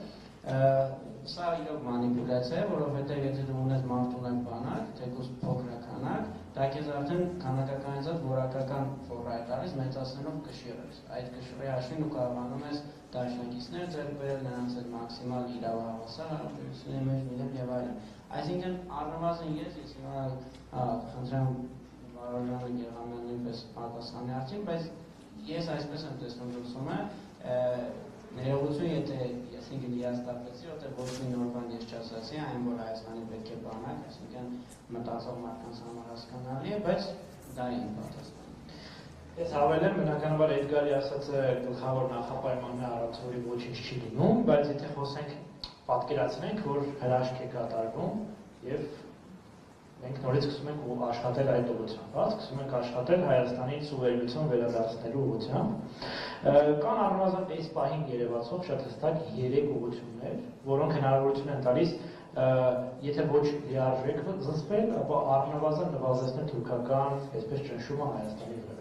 Սա իրոք մանիպուլյացիա է, որովհետև եթե դու ունես մարդունակ բանակ, թեկուզ փոքրականակ, դա քեզ արդեն քանակականիզած որակական ֆորմա է տալիս մեծացնելով կշիռը։ Այդ կշիռի հաշվին դու կարողանում ես դաշնակիցներ ձեռք բերել, նրանց հետ մաքսիմալ իրավահավասար հարաբերությունների մեջ լինել եւ այլն։ Այսինքն առնվազն ես հիմա խնդրեմ Վարոժանը Գեղամյան նույնպես պատասխանի արդեն, բայց ես այսպես եմ տեսնում լուծումը, ներողություն, եթե ես ինքն հիասթափվեցի, որտեղ ոչ մի նոր բան ես չասացի, այն որ Հայաստանի պետք է բանակ, այսինքն մտածող մարդկանց համար հասկանալի է, բայց դա է իմ պատասխանը։ Ես հավելեմ, բնականաբար Էդգարի ասածը գլխավոր նախապայմանն է առանց որի ոչինչ չի լինում, բայց եթե խոսենք, պատկերացնենք, որ հրաշք է կատարվում եւ մենք նորից սկսում ենք աշխատել այդ ուղղությամբ, սկսում ենք աշխատել Հայաստանի սուվերենություն վերադարձնելու ուղղությամբ։ Կան առնվազն այս պահին երևացող շատ հստակ 3 ուղղություններ, որոնք հնարավորություն են տալիս եթե ոչ լիարժեք զսպել, ապա առնվազն նվազեցնել թուրքական այսպես ճնշումը Հայաստանի վրա։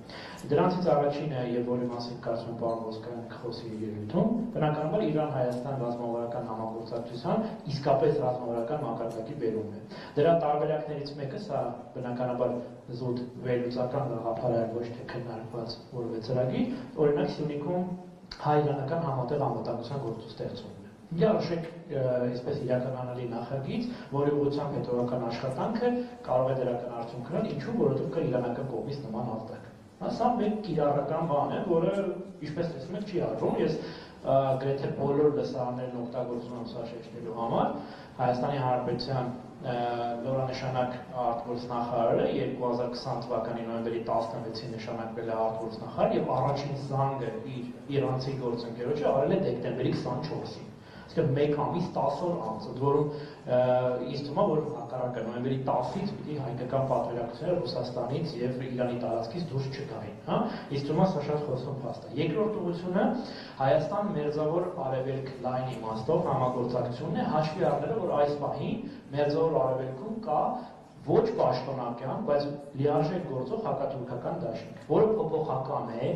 Դրանցից առաջինը եւ որի մասին կարծում եմ պարոն Ոսկանյանը կխոսի իր ելույթում, բնականաբար Իրան-Հայաստան ռազմավարական համագործակցության իսկապես ռազմավարական մակարդակի բերումն է։ Դրա տարբերակներից մեկը սա բնականաբար զուտ վերլուծական գաղափար է, ոչ թե քննարկված որևէ ծրագիր, օրինակ Սյունիքում հայ-իրանական համատեղ անվտանգության գործոստեղծումն է։ Լիարժեք այսպես իրականանալի նախագիծ, որի ուղղությամբ հետևական աշխատանքը կարող է դրական արդյունք ունենալ, ինչու, որովհետև կա իրանական կողմից նման ավտակ։ Սա մեկ կիրառական բան է, որը ինչպես տեսնում եք չի արվում, ես գրեթե բոլոր լսարաններն օգտագործում եմ սա շեշտելու համար, Հայաստանի Հանրապետության նորանշանակ արտգործնախարարը 2020 թվականի նոյեմբերի 16-ին նշանակվել է արտգործնախարար եւ առաջին զանգը իր իրանցի գործընկերոջը արել է դեկտեմբերի 24-ին։ Այսինքն մեկ ամիս 10 օր անց, որում ինձ թվում է, որ հակառակը նոյեմբերի 10-ից պիտի հայկական պատվիրակությունները Ռուսաստանից եւ Իրանի տարածքից դուրս չգային, հա։ Ինձ թվում է սա շատ խոսուն փաստ է։ Երկրորդ ուղղությունը Հայաստան մերձավոր արևելք լայն իմաստով համագործակցությունն է, հաշվի առնելով, որ այս պահին մերձավոր արևելքում կա ոչ պաշտոնական, բայց լիարժեք գործող հակաթուրքական դաշինք, որը փոփոխական է,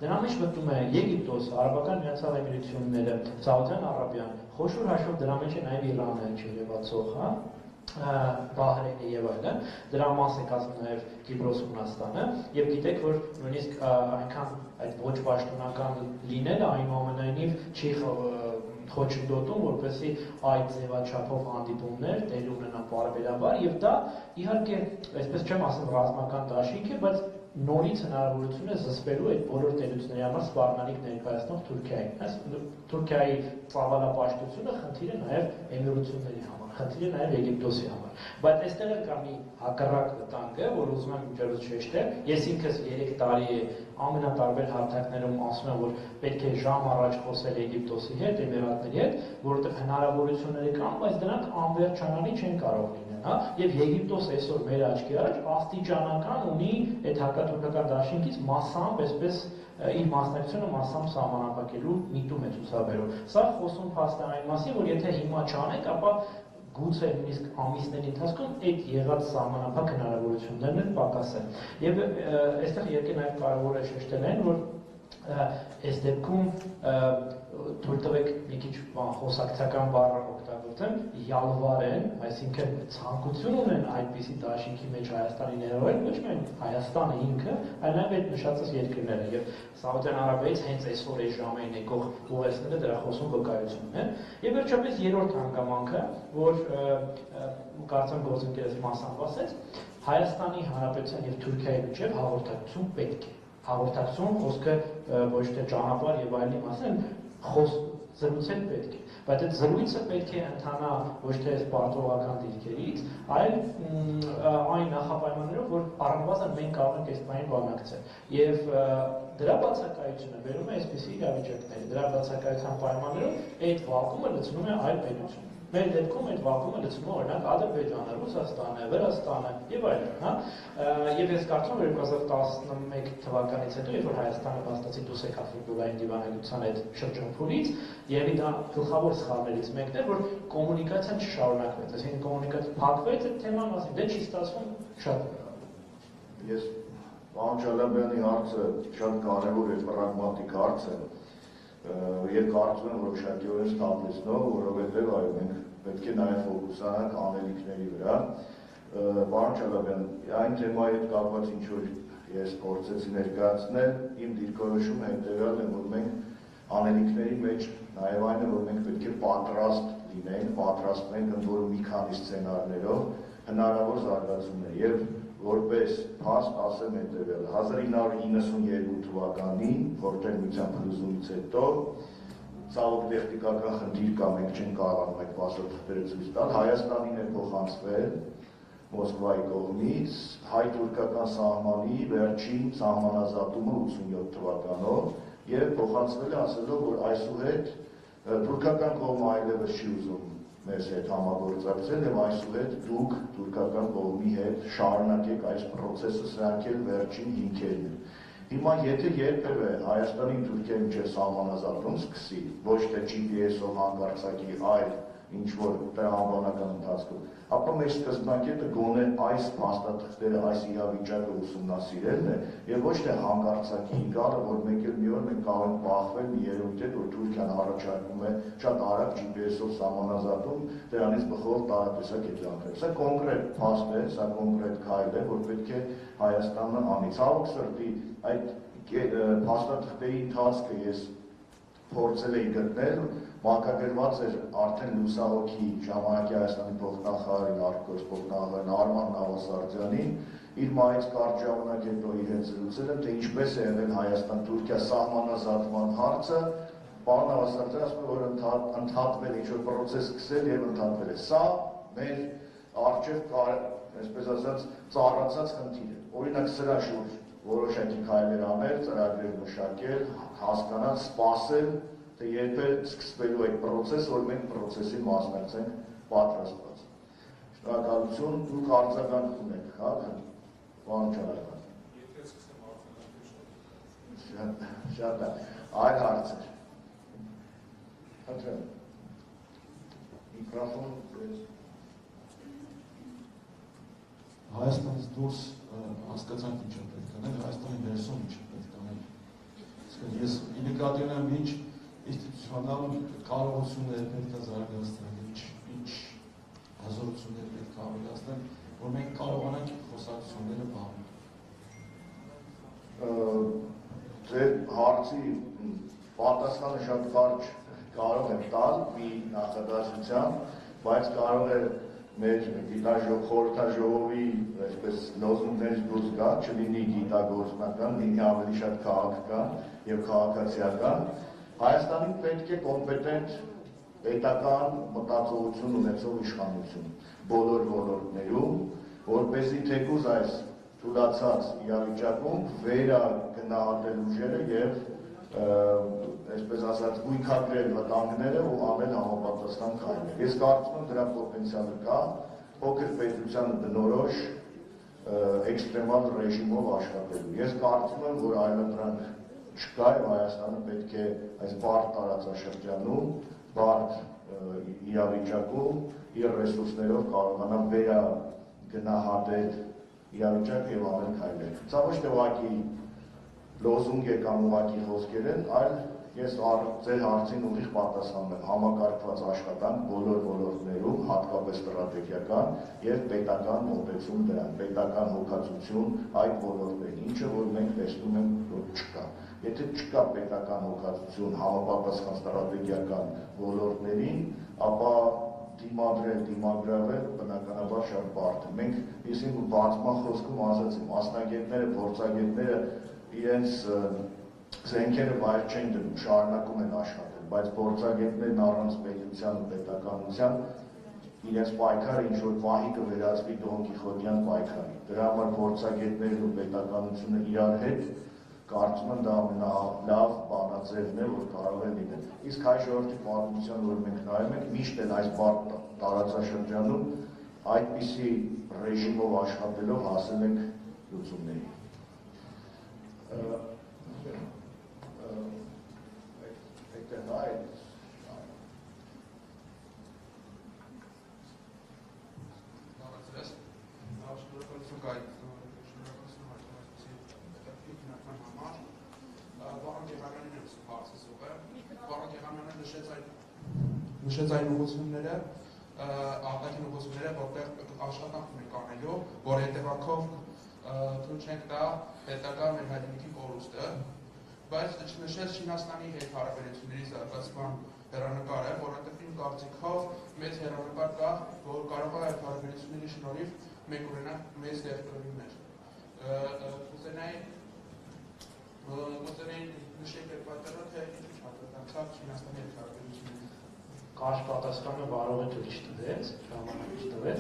դրա մեջ մտնում է Եգիպտոսը, Արաբական Միացյալ Էմիրությունները, Սաուդյան Արաբիան, խոշոր հաշվով դրա մեջ է նաև Իրանը չերևացող, հա, Բահրեյնը եւ այլն, դրա մաս է կազմում նաև Կիպրոս Հունաստանը, եւ գիտեք, որ նույնիսկ այնքան այդ ոչ պաշտոնական լինելը այնուամենայնիվ չի խոչընդոտում, որպեսզի այդ ձևաչափով հանդիպումներ տեղի ունենան պարբերաբար եւ դա իհարկե, այսպես չեմ ասում ռազմական դաշինք է, բայց նորից հնարավորություն է զսպելու այդ բոլոր տերությունների համար սպառնալիք ներկայացնող Թուրքիային։ Այս Թուրքիայի ծավալապաշտությունը խնդիր է նաև էմիրությունների համար։ խնդիրը նաև Եգիպտոսի համար։ Բայց այստեղ էլ կա մի հակառակ վտանգը, որ ուզում եմ ջերմուց շեշտել։ Ես ինքս 3 տարի է ամենատարբեր հարթակներում ասում եմ, որ պետք է ժամ առաջ խոսել Եգիպտոսի հետ, Էմիրատների հետ, որովհետև հնարավորությունները կան, բայց դրանք անվերջանալի չեն կարող լինել, հա։ Եվ Եգիպտոսը այսօր մեր աչքի առաջ աստիճանական ունի այդ հակաթուրքական դաշինքից massամբ, այսպես իր մասնակցությունը massամբ սահմանափակելու միտում է ցուցաբերում։ Սա խոսում փաստը այն մասին, որ եթե հիմա չանենք, ապա գուցե նույնիսկ ամիսների ընթացքում այդ եղած սահմանափակ հնարավորություններն են պակասել։ Եվ այստեղ երկը նաև կարևոր է շեշտել այն, որ այս դեպքում թույլ տվեք մի քիչ խոսակցական բառ օգտագործեմ, յալվարեն, այսինքն ցանկություն ունեն այդպիսի դաշինքի մեջ Հայաստանի ներողել, ոչ միայն Հայաստանը ինքը, այլ նաև այդ նշածած երկրները եւ Սաուդյան Արաբիայից հենց այսօր այս ժամին եկող ուղերձները դրա խոսում վկայությունն են։ Եվ վերջապես երրորդ հանգամանքը, որ կարծեմ գործընկերս մասամբ ասեց, Հայաստանի Հանրապետության եւ Թուրքիայի միջեւ հաղորդակցություն պետք է։ Հաղորդակցություն խոսքը ոչ թե ճանապարհ եւ այլնի մասին, զրույցել պետք է, բայց այդ զրույցը պետք է ընթանա ոչ թե պարտավորական դիրքերից, այլ այն նախապայմաններով, որ առնվազն մենք կարող ենք այս բանին բանակցել։ Եվ դրա բացակայությունը բերում է այսպիսի իրավիճակների, դրա բացակայության պայմաններով այդ վակումը լցնում է այլ պետություն։ Մեր դեպքում այդ վակումը լցնում է օրինակ Ադրբեջանը, Ռուսաստանը, Վրաստանը եւ այլն, հա։ Եվ ես կարծում եմ 2011 թվականից հետո, երբ որ Հայաստանը վաստացի դուրս եկավ ֆուտբոլային դիվանագիտության այդ շրջանցումից, եւ դա գլխավոր սխալներից մեկն էր, որ կոմունիկացիան չշարունակվեց, այսինքն կոմունիկացիան փակվեց այդ թեման մասին, դե չի ստացվում շատ։ Ես պարոն Ջալաբյանի հարցը շատ կարևոր է, պրագմատիկ հարց է։ Եվ կարծում եմ, որ շատիորեն ստապլեցնող, որովհետև այո, մենք պետք է նաև ֆոկուսանանք անելիքների վրա։ Պարոն Ջալաբյան, այն թեմայի հետ կապված ինչ որ ես փորձեցի ներկայացնել, իմ դիրքորոշումը հետևյալն է, որ մենք անելիքների մեջ նաև այն է, որ մենք պետք է պատրաստ լինենք, պատրաստենք ընդ որում մի քանի սցենարներով հնարավոր զարգացումներ եւ որպես փաստ ասեմ հետևյալը 1992 թվականին խորհրդային փլուզումից հետո ցավոք տեխնիկական խնդիր կա, մենք չենք կարողանում այդ փաստաթղթերը ցույց տալ, Հայաստանին է փոխանցվել Մոսկվայի կողմից հայ-թուրքական սահմանի վերջին սահմանազատումը 87 թվականով եւ փոխանցվել է ասելով, որ այսուհետ թուրքական կողմը այլևս չի ուզում մեզ հետ համագործակցել եւ այսուհետ դուք թուրքական կողմի հետ շարունակեք այս process-ը, սրանք էլ վերջին հիմքերն են։ Հիմա եթե երբևէ Հայաստանի ու Թուրքիայի միջև սահմանազատում սկսի, ոչ թե GPS-ով հանկարծակի, այլ ինչ որ տրամաբանական ընթացքում, ապա մեր սկզբնակետը գոնե այս փաստաթղթերը, այս իրավիճակը ուսումնասիրելն է եւ ոչ թե հանկարծակի գալը, որ մեկ էլ մի օր մենք կարող ենք բախվել մի երևույթ, որ Թուրքիան առաջարկում է շատ արագ GPS-ով սահմանազատում, դրանից բխող տարատեսակ հետևանքներ։ Սա կոնկրետ փաստ է, սա կոնկրետ քայլ է, որ պետք է Հայաստանը անի։ Ցավոք սրտի այդ փաստաթղթերի ընթացքը ես փորձել էի գտնել, մակագրված էր արդեն լուսահոգի ժամանակի Հայաստանի փոխնախարարին, արտգործ փոխնախարարին Արման Նավասարդյանին, իր մայից կարճ ժամանակ հետո իր հետ զրուցել եմ, թե ինչպես է եղել Հայաստան-Թուրքիա սահմանազատման հարցը, պարոն Նավասարդյանը ասում է, որ ընդհատվել է, ինչ-որ պրոցես սկսել եւ ընդհատվել է։ Սա մեր առջև այսպես ասած ծառացած խնդիր է։ Օրինակ սրա շուրջ որոշակի քայլեր անել, ծրագրեր մշակել, հասկանալ, սպասել, թե երբ է սկսվելու այդ process, որ մենք process-ին մասնակցենք պատրաստված։ Շնորհակալություն, դուք արձագանք ունեք, հա, պարոն Ջալաբյան։ Եթե սկսեմ արձագանքել։ Շատ այլ հարցեր։ Խնդրեմ։ Միկրոֆոն ձեզ։ Հայաստանից դուրս հասկացանք ինչ է պետք անել, Հայաստանի ներսում ինչ է պետք անել։ Ես նկատի ունեմ ինչ ինստիտուցիոնալ կարողություններ պետք է զարգացնել, ինչ հզորություններ պետք է ավելացնել, որ մենք կարողանանք խոսակցությունները բաղել։ Ձեր հարցի պատասխանը շատ կարճ կարող եմ տալ մի նախադասությամբ, բայց կարող է մեր խորհրդաժողովի այսպես լոզունգներից դուրս գա, չլինի գիտագործնական, լինի ավելի շատ քաղաքական եւ քաղաքացիական։ Հայաստանին պետք է կոմպետենտ պետական մտածողություն ունեցող իշխանություն բոլոր ոլորտներում, որպեսզի թեկուզ այս թուլացած իրավիճակում վերագնահատել ուժերը եւ այսպես ասած գույքագրել վտանգները ու անել համապատասխան քայլեր։ Ես կարծում եմ դրա պոտենցիալը կա, փոքր պետությանը բնորոշ էքստրեմալ ռեժիմով աշխատելու։ Ես կարծում եմ, որ այլընտրանք չկա եւ Հայաստանը պետք է այս բարդ տարածաշրջանում, բարդ իրավիճակում իր ռեսուրսներով կարողանա վերագնահատել իրավիճակը եւ անել քայլեր։ Սա ոչ թե ուղղակի լոզունգ է կամ ուղղակի խոսքեր են, այլ ես ձեր հարցին ուղիղ պատասխանում եմ համակարգված աշխատանք բոլոր ոլորտներում, հատկապես ստրատեգիական եւ պետական մոտեցում դրան, պետական հոգացություն այդ ոլորտներին, ինչը որ մենք տեսնում ենք, որ չկա։ Եթե չկա պետական հոգացություն համապատասխան ստրատեգիական ոլորտներին, ապա դիմագրավել բնականաբար շատ բարդ է։ Մենք իսկին բացման խոսքում ասացին, մասնագետները, փորձագետները իրենց զենքերը վայր չեն դնում, շարունակում են աշխատել, բայց փորձագետներն առանց պետության ու պետականության իրենց պայքարը ինչ-որ պահի կվերածվի Դոն Կիխոտյան պայքարի։ Դրա համար փորձագետներն ու պետականությունը իրար հետ կարծում եմ դա ամենալավ բանաձևն է, որ կարող է լինել։ Իսկ հայ ժողովրդի պատմության, որ մենք նայում ենք, միշտ էլ այս բարդ տարածաշրջանում այդպիսի ռեժիմով աշխատելով հասել ենք լուծումների։ Նշեց այն ուղղությունները, արտաքին ուղղությունները, որտեղ աշխատանք ենք անելու, որ հետևանքով թույլ չենք տա պետական մեր հայրենիքի կորուստը, բայց չնշեց Չինաստանի հետ հարաբերությունների զարգացման հեռանկարը, որովհետև իմ կարծիքով մեծ հեռանկար կա, որ կարող է այդ հարաբերությունների շնորհիվ մենք ունենանք մեծ դեպքերներ։ Կուզենայի նշեք այդ պատճառով, թե ինչ հատկացավ Չինաստանի հետ հարաբերությունների։ Կարճ պատասխանը վարողը թույլ չտվեց, ժամանակ չտվեց։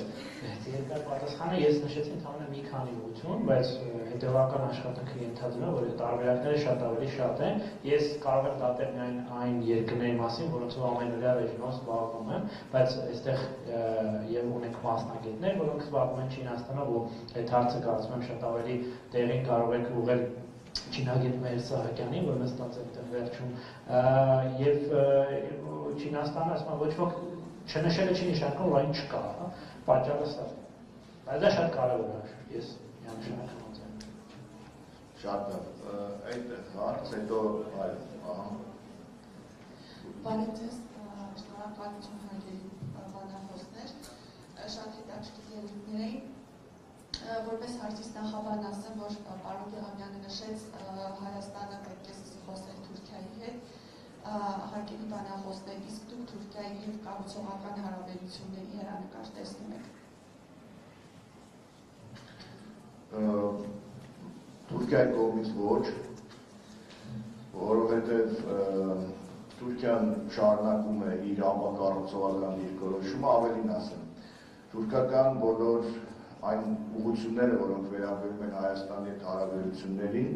Երկար պատասխանը ես նշեցի ընդհանրապես մի քանի ուղղություն, բայց հետևական աշխատանքը ենթադրում է, որ տարբերակները շատ ավելի շատ են։ Ես կարող եմ դատել միայն այն երկրների մասին, որոնցով ամենօրյա ռեժիմով զբաղվում եմ, բայց այստեղ եւ ունենք մասնագետներ, որոնք զբաղվում են Չինաստանով, ու այդ հարցը կարծում եմ շատ ավելի տեղին կարող եք ուղղել Չինագետ Մհեր Սահակյանին, որ նստած է այդտեղ վերջում, եւ Չինաստանը ասում է ոչ ոք չնշելը չի նշանակում, որ այն չկա, պատճառը սա է։ Բայց դա շատ կարևոր է, ես միանշանակ համաձայն եմ։ Շատ այդ հարց հետո այլ, ահա։ Բարև ձեզ, շնորհակալություն հարգելի բանախոսներ, շատ հետաքրքիր ելույթներ էին։ Որպես հարցից նախաբան ասեմ, որ պարոն Գեղամյանը նշեց Հայաստանը պետք է սկսի խոսել Թուրքիայի հետ, հարգելի բանախոսներ, իսկ դուք Թուրքիայի հետ կառուցողական հարաբերությունների հեռանկար տեսնում եք։ Թուրքիայի կողմից ոչ, որովհետև Թուրքիան շարունակում է իր ապակառուցողական դիրքորոշումը, ավելին ասեմ, թուրքական բոլոր այն ուղղությունները, որոնք վերաբերում են Հայաստանի հետ հարաբերություններին,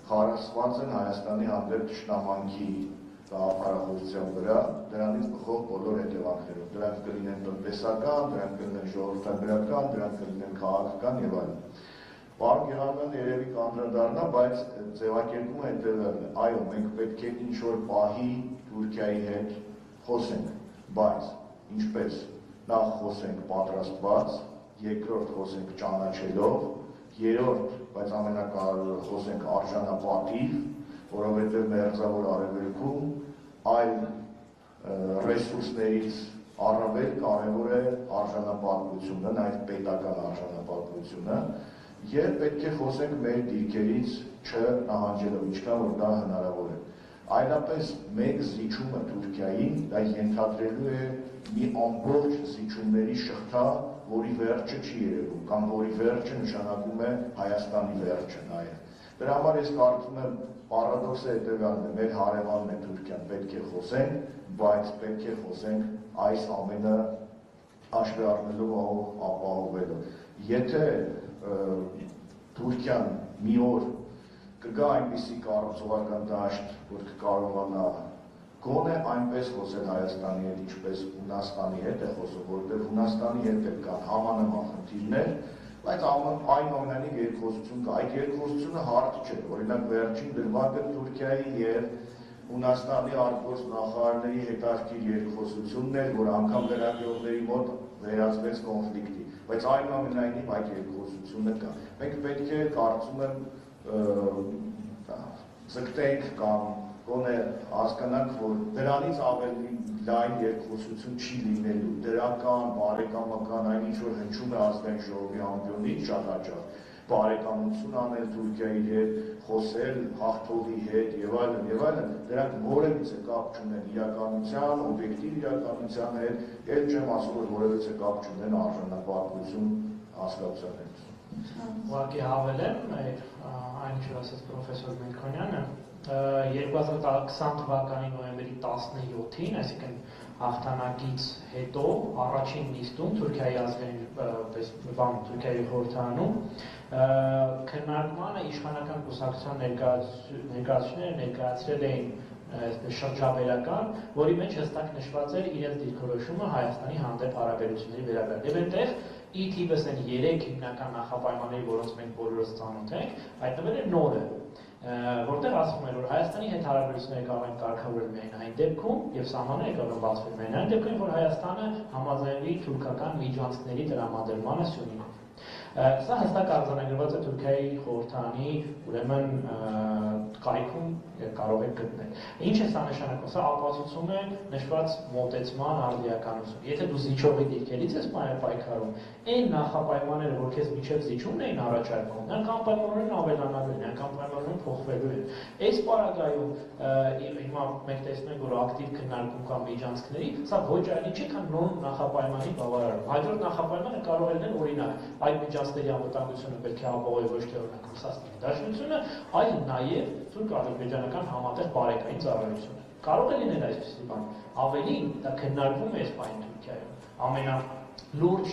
խարսխված են Հայաստանի հանդեպ թշնամանքի գաղափարախոսության վրա, դրանից բխող բոլոր հետևանքներով։ Դրանք կլինեն տնտեսական, դրանք կլինեն ժողովրդագրական, դրանք կլինեն քաղաքական եւ այլն։ Պարոն Գեղամյանը երևի կանդրադառնա, բայց ձևակերպումը հետևյալն է. այո, մենք պետք է ինչ-որ պահի Թուրքիայի հետ խոսենք, բայց ինչպես նախ խոսենք պատրաստված, երկրորդ խոսենք ճանաչելով, երրորդ, բայց ամենակարևորը խոսենք արժանապատիվ, որովհետև մերձավոր արևելքում այլ ռեսուրսներից առավել կարևոր է արժանապատվությունը, նաև պետական արժանապատվությունը, եւ պետք է խոսենք մեր դիրքերից չնահանջելով, ինչքան որ դա հնարավոր է։ Այլապես մեկ զիջումը Թուրքիային դա ենթադրելու է մի ամբողջ զիջումների շղթա, որի վերջը չի երևում, կամ որի վերջը նշանակում է Հայաստանի վերջը նաև։ Դրա համար ես կարծում եմ պարադոքսը հետևյալն է, մեր հարևանն է Թուրքիան, պետք է խոսենք, բայց պետք է խոսենք այս ամենը հաշվի առնելով ապահովելու։ Եթե Թուրքիան մի օր կգա այնպիսի կառուցողական դաշտ, որ կկարողանա գոնե այնպես խոսել Հայաստանի հետ, ինչպես Հունաստանի հետ է խոսում, որտեղ Հունաստանի հետ էլ կան համանման խնդիրներ, բայց այնուամենայնիվ երկխոսություն կա։ Այդ երկխոսությունը հարթ չէ։ Օրինակ վերջին դրվագը Թուրքիայի եւ Հունաստանի արտգործ նախարարների հետաքրքիր երկխոսությունն էր, որ անգամ վերագրողների մոտ վերածվեց կոնֆլիկտի, բայց այնուամենայնիվ այդ երկխոսությունը կա։ Մենք պետք է կարծում եմ ձգտենք կամ գոնե հասկանանք, որ դրանից ավելի լայն երկխոսություն չի լինելու, դրական, բարեկամական, այն ինչ որ հնչում է ազգային ժողովի ամբիոնից շատ հաճախ, բարեկամություն անել Թուրքիայի հետ, խոսել հաղթողի հետ եւ այլն, դրանք որևիցե կապ չունեն իրականության, օբյեկտիվ իրականության հետ, եւ չեմ ասում, որ որևիցե կապ չունեն արժանապատվություն հասկացության հետ։ Ուղղակի հավելեմ այն ինչ ասաց պրոֆեսոր Մելքոնյանը, 2020 թվականի նոյեմբերի 17-ին, այսինքն հաղթանակից հետո առաջին նիստում Թուրքիայի ազգային Թուրքիայի խորհրդարանում քննարկմանը իշխանական կուսակցության ներկայացուցիչները ներկայացրել էին այսպես շրջաբերական, որի մեջ հստակ նշված էր իրենց դիրքորոշումը Հայաստանի հանդեպ հարաբերությունների վերաբերյալ։ Եվ այնտեղ ի թիվս են 3 հիմնական նախապայմանների, որոնց մենք բոլորս ծանոթ ենք, հայտնվել է նորը, որտեղ ասվում է, որ Հայաստանի հետ հարաբերությունները կարող են կարգավորել միայն այն դեպքում եւ սահմանները կարող են բացվել միայն այն դեպքում, որ Հայաստանը համաձայնվի թուրքական միջանցքների տրամադրմանը Սյունիքով։ Սա հստակ արձանագրված է Թուրքիայի խորհրդարանի ուրեմն կայքում կարող եք գտնել։ Ինչ է սա նշանակում։ Սա ապացուցում է նշված մոտեցման արդիականություն։ Եթե դու զիջողի դիրքերից ես պայքարում, այն նախապայմանները, որ քեզ միջև զիջումն էին առաջարկում, նրանք անպայմանորեն ավելանալու են, նրանք անպայմանորեն փոխվելու են։ Այս պարագայում հիմա մենք տեսնում ենք, որ ակտիվ քննարկում կա միջանցքների, սա ոչ այլ ինչ է, քան նոր նախապայմանի բավարարում։ Հաջորդ նախապայմանը կարող է լինել օրինակ այդ միջանցքների անվտանգությունը պետք է ապահովի ոչ թե օրինակ Ռուսաստանի Դաշնությունը, այլ նաև թուրք-ադրբեջանական համատեղ բարեկային ծառայությունը։ Կարող է լինել այսպիսի բան։ Ավելին, դա քննարկվում է Իսպանիայում, Թուրքիայում, ամենալուրջ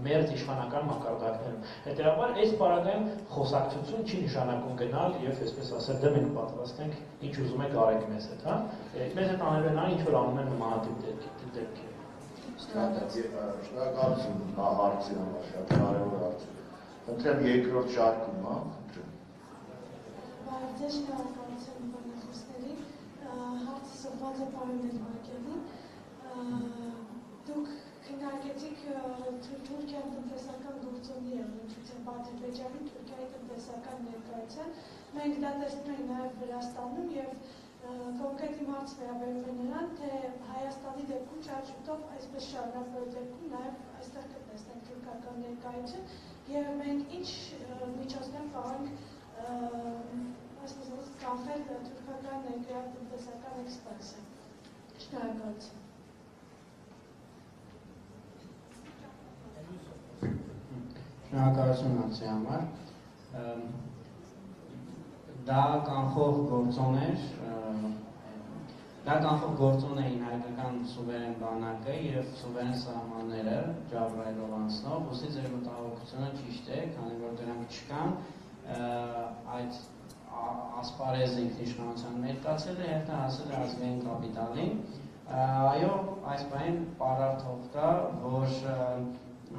մերձ իշխանական մակարդակներում։ Հետևաբար, այս պարագայում խոսակցություն չի նշանակում գնալ եւ այսպես ասել, դե մենք պատրաստ ենք, ինչ ուզում եք արեք մեզ հետ, հա։ Մեզ հետ անելու են այն, ինչ որ անում են նմանատիպ դեպքեր։ Շնորհակալություն հարցի համար, շատ կարևոր հարց։ Խնդրեմ երկրորդ շարքում, հա, խնդրեմ։ Ձեզ շնորհակալություն բանախոսներին, հարցը սրված է պարոն Էլմակյանին։ Դուք քննարկեցիք Թուրքիան տնտեսական գործոնի եղնությունն Ադրբեջանի Թուրքիայի տնտեսական ներկայության։ Մենք դա տեսնում ենք նաև Վրաստանում եւ կոնկրետ իմ հարցը վերաբերում է նրան, թե Հայաստանի դեպքում ճաշուտով այսպես շարունակվելու դեպքում նաև այստեղ կտեսնենք թուրքական ներկայություն եւ մենք ինչ միջոցներ կարող ենք այսպես ասած կանխել թուրքական ներկայ տնտեսական էքսպանսիան։ Շնորհակալություն։ Շնորհակալություն հարցի համար։ Դա կանխող գործոն էին հայկական սուվերեն բանակը եւ սուվերեն սահմանները Ջաբրայլով անցնող, ուսի ձեր մտահոգությունը ճիշտ է, քանի որ դրանք չկան, այդ ասպարեզը ինքնիշխանության մեծացել է, հետո հասել է ազգային կապիտալին։ Այո, այս բանին պարարտ կա, որ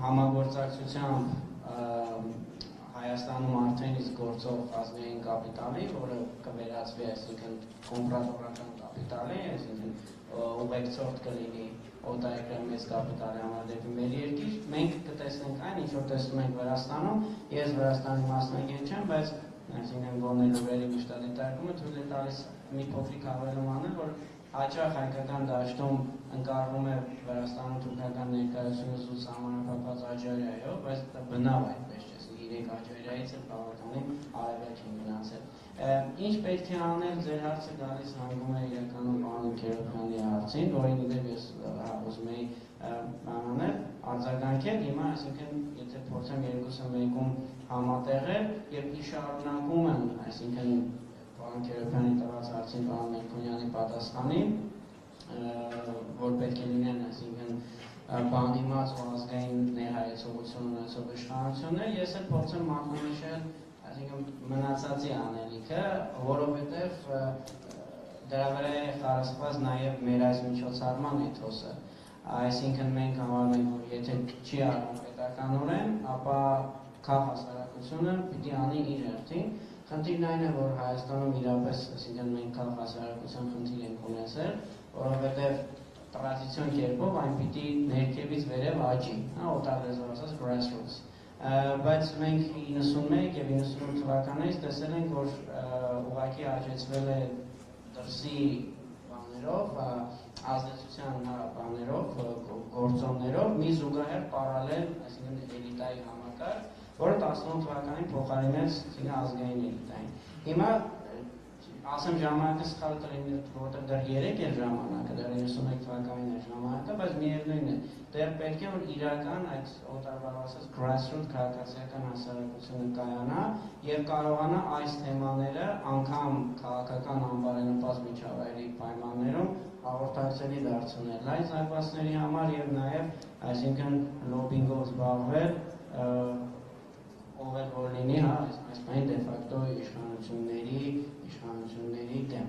համագործակցությամբ Հայաստանում արդեն իսկ գործող ազգային կապիտալի, որը կվերածվի, այսինքն կոմպրատորական կապիտալի, այսինքն ուղեկցորդ կլինի օտարերկրյա մեծ կապիտալի համար դեպի մեր երկիր, մենք կտեսնենք այն, ինչ որ տեսնում ենք Վրաստանում, ես Վրաստանի մասնագետ չեմ, բայց այսինքն գոնե լուրերի մշտադիտարկումը թույլ է տալիս մի փոքրիկ հավելում անել, որ հաճախ հայկական դաշտում ընկալվում է Վրաստանում թուրքական ներկայությունը զուտ սահմանափակված Աջարիայով, բայց դա բնավ այդպես չէ, 3 Աջարիայից էլ բավականին արևելք են գնացել։ Ինչ պետք է անել, ձեր հարցը գալիս հանգում է իրականում պարոն Քերոբյանի հարցին, որին դեպ ես ուզում էի անել, արձագանքել, հիմա այսինքն եթե փորձեմ երկուսը մեկում համատեղել եւ ի շարունակում են, այսինքն պարոն Քերոբյանի տված հարցին պարոն Մելքոնյանի պատասխանին, որ պետք է լինեն, այսինքն բանիմաց ու ազգային ներհայեցողություն ունեցող իշխանություններ, ես էլ փորձեմ մատնանշել, այսինքն մնացածի անելիքը, որովհետեւ դրա վրա է խարսխված նաև մեր այս միջոցառման էթոսը, այսինքն մենք համարում ենք, որ եթե չի արվում պետականորեն, ապա քաղաքասարակությունը պիտի անի իր հերթին, խնդիրն այն է, որ Հայաստանում իրապես, այսինքն մենք քաղաքասարակության խնդիր ենք ունեցել, որովհետև տրադիցիոն կերպով այն պիտի ներքևից վերև աճի, օտարլեզվով ասած grassroots, բայց մենք 91 եւ 98 թվականից տեսել ենք, որ ուղղակի աճեցվել է դրսի բաներով, ազդեցության բաներով, գործոններով, մի զուգահեռ պարալել, այսինքն էլիտայի համակարգ, որը 18 թվականին փոխարինեց ազգային էլիտային։ Հիմա ասեմ ժամանակը սխալ կլինի, որտեղ դեռ 3 էր ժամանակը, դեռ 91 թվականին էր ժամանակը, բայց միևնույն է, դեռ պետք է որ իրական այդ օտարվար ասած grassroots քաղաքացիական հասարակությունը կայանա եւ կարողանա այս թեմաները անգամ քաղաքական անբարենպաստ միջավայրի պայմաններում հաղորդակցելի դարձնել այս զարգացումների համար եւ նաեւ այսինքն լոբինգով զբաղվել ով էլ որ լինի, այս բանի դե ֆակտո իշխանությունների դեմ։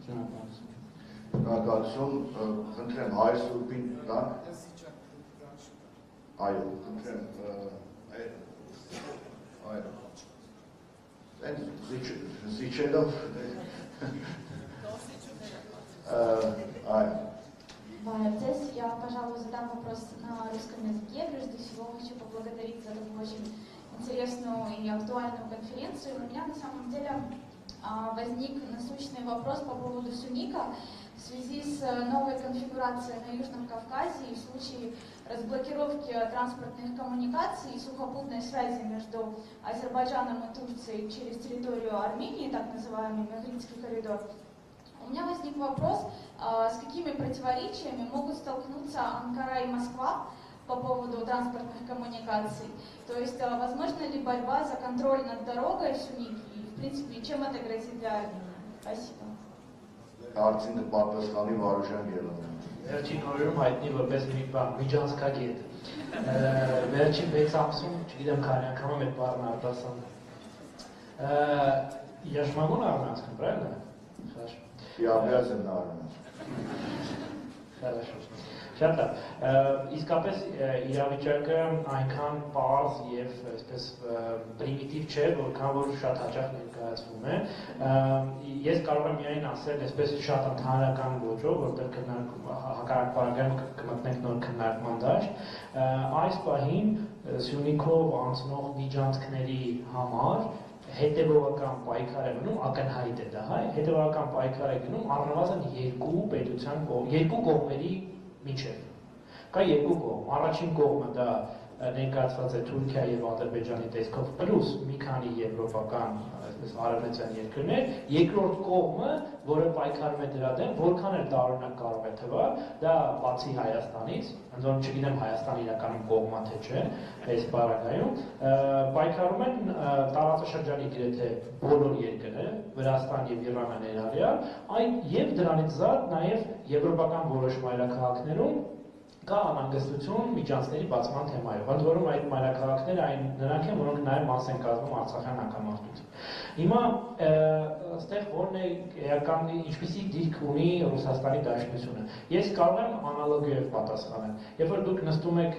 Շնորհակալություն, խնդրեմ հայ սուրբին տանք։ Այո, խնդրեմ, զիչելով, այո։ Здесь я, пожалуй, задам вопрос на русском языке. Прежде всего, хочу поблагодарить за такую очень интересную и актуальную конференцию. У меня на самом деле возник насущный вопрос по поводу СУНИКа в связи с новой конфигурацией на Южном Кавказе и в случае разблокировки транспортных коммуникаций и сухопутной связи между Азербайджаном и Турцией через территорию Армении, так называемый Мехридский коридор. У меня возник вопрос, с какими противоречиями могут столкнуться Анкара и Москва по поводу транспортных коммуникаций. То есть, возможно ли борьба за контроль над дорогой в СУНИКе и, в принципе, чем это грозит для Армении? Спасибо. Արդին պատասխանի Վարուժան Գելանյան։ Վերջին օրերում հայտնի որպես մի բան, միջանցքագետ։ Վերջին 6 ամսում, չգիտեմ քանի անգամ եմ այդ բառն արտասանում։ Я же могу на армянском, правильно? Хорошо. Я обязан на армянском. Хорошо. Շատ լավ։ Իսկապես իրավիճակը այնքան պարզ եւ այսպես պրիմիտիվ չէ, որքան որ շատ հաճախ ներկայացվում է։ Ես կարող եմ միայն ասել այսպես շատ ընդհանրական ոճով, որտեղ հակառակ բաժանում կմտնենք նոր քննարկման դաշտ, այս պահին Սյունիքով անցնող միջանցքների համար հետևողական պայքար է գնում, ակնհայտ է դա, հետևողական պայքար է գնում առնվազն երկու կողմերի միջև։ Կա երկու կողմ, առաջին կողմը դա ներկայացված է Թուրքիա եւ Ադրբեջանի տեսքով պլյուս մի քանի եվրոպական, այսպես արևմտյան երկրներ, երկրորդ կողմը, որը պայքարում է դրա դեմ, որքան էլ տարօրինակ կարող է թվալ, դա բացի Հայաստանից, ընդ որում չգիտեմ Հայաստանը իրականում կողմա թե չէ, այս բaragայում, պայքարում են տարածաշրջանի գրեթե բոլոր երկրները, Վրաստան եւ Իրանը ներառյալ, այն եւ դրանից զատ նաեւ եվրոպական որոշ մայրաքաղաքներում կա անհանգստություն միջանցքների բացման թեմայով, ընդ որում այդ մայրաքաղաքները այն նրանք են, որոնք նաև մաս են կազմում Արցախյան հակամարտություն։ Հիմա այստեղ որն է էական ինչպիսի դիրք ունի Ռուսաստանի Դաշնությունը։ Ես կարող եմ անալոգիայով պատասխանել։ Երբ որ դուք նստում եք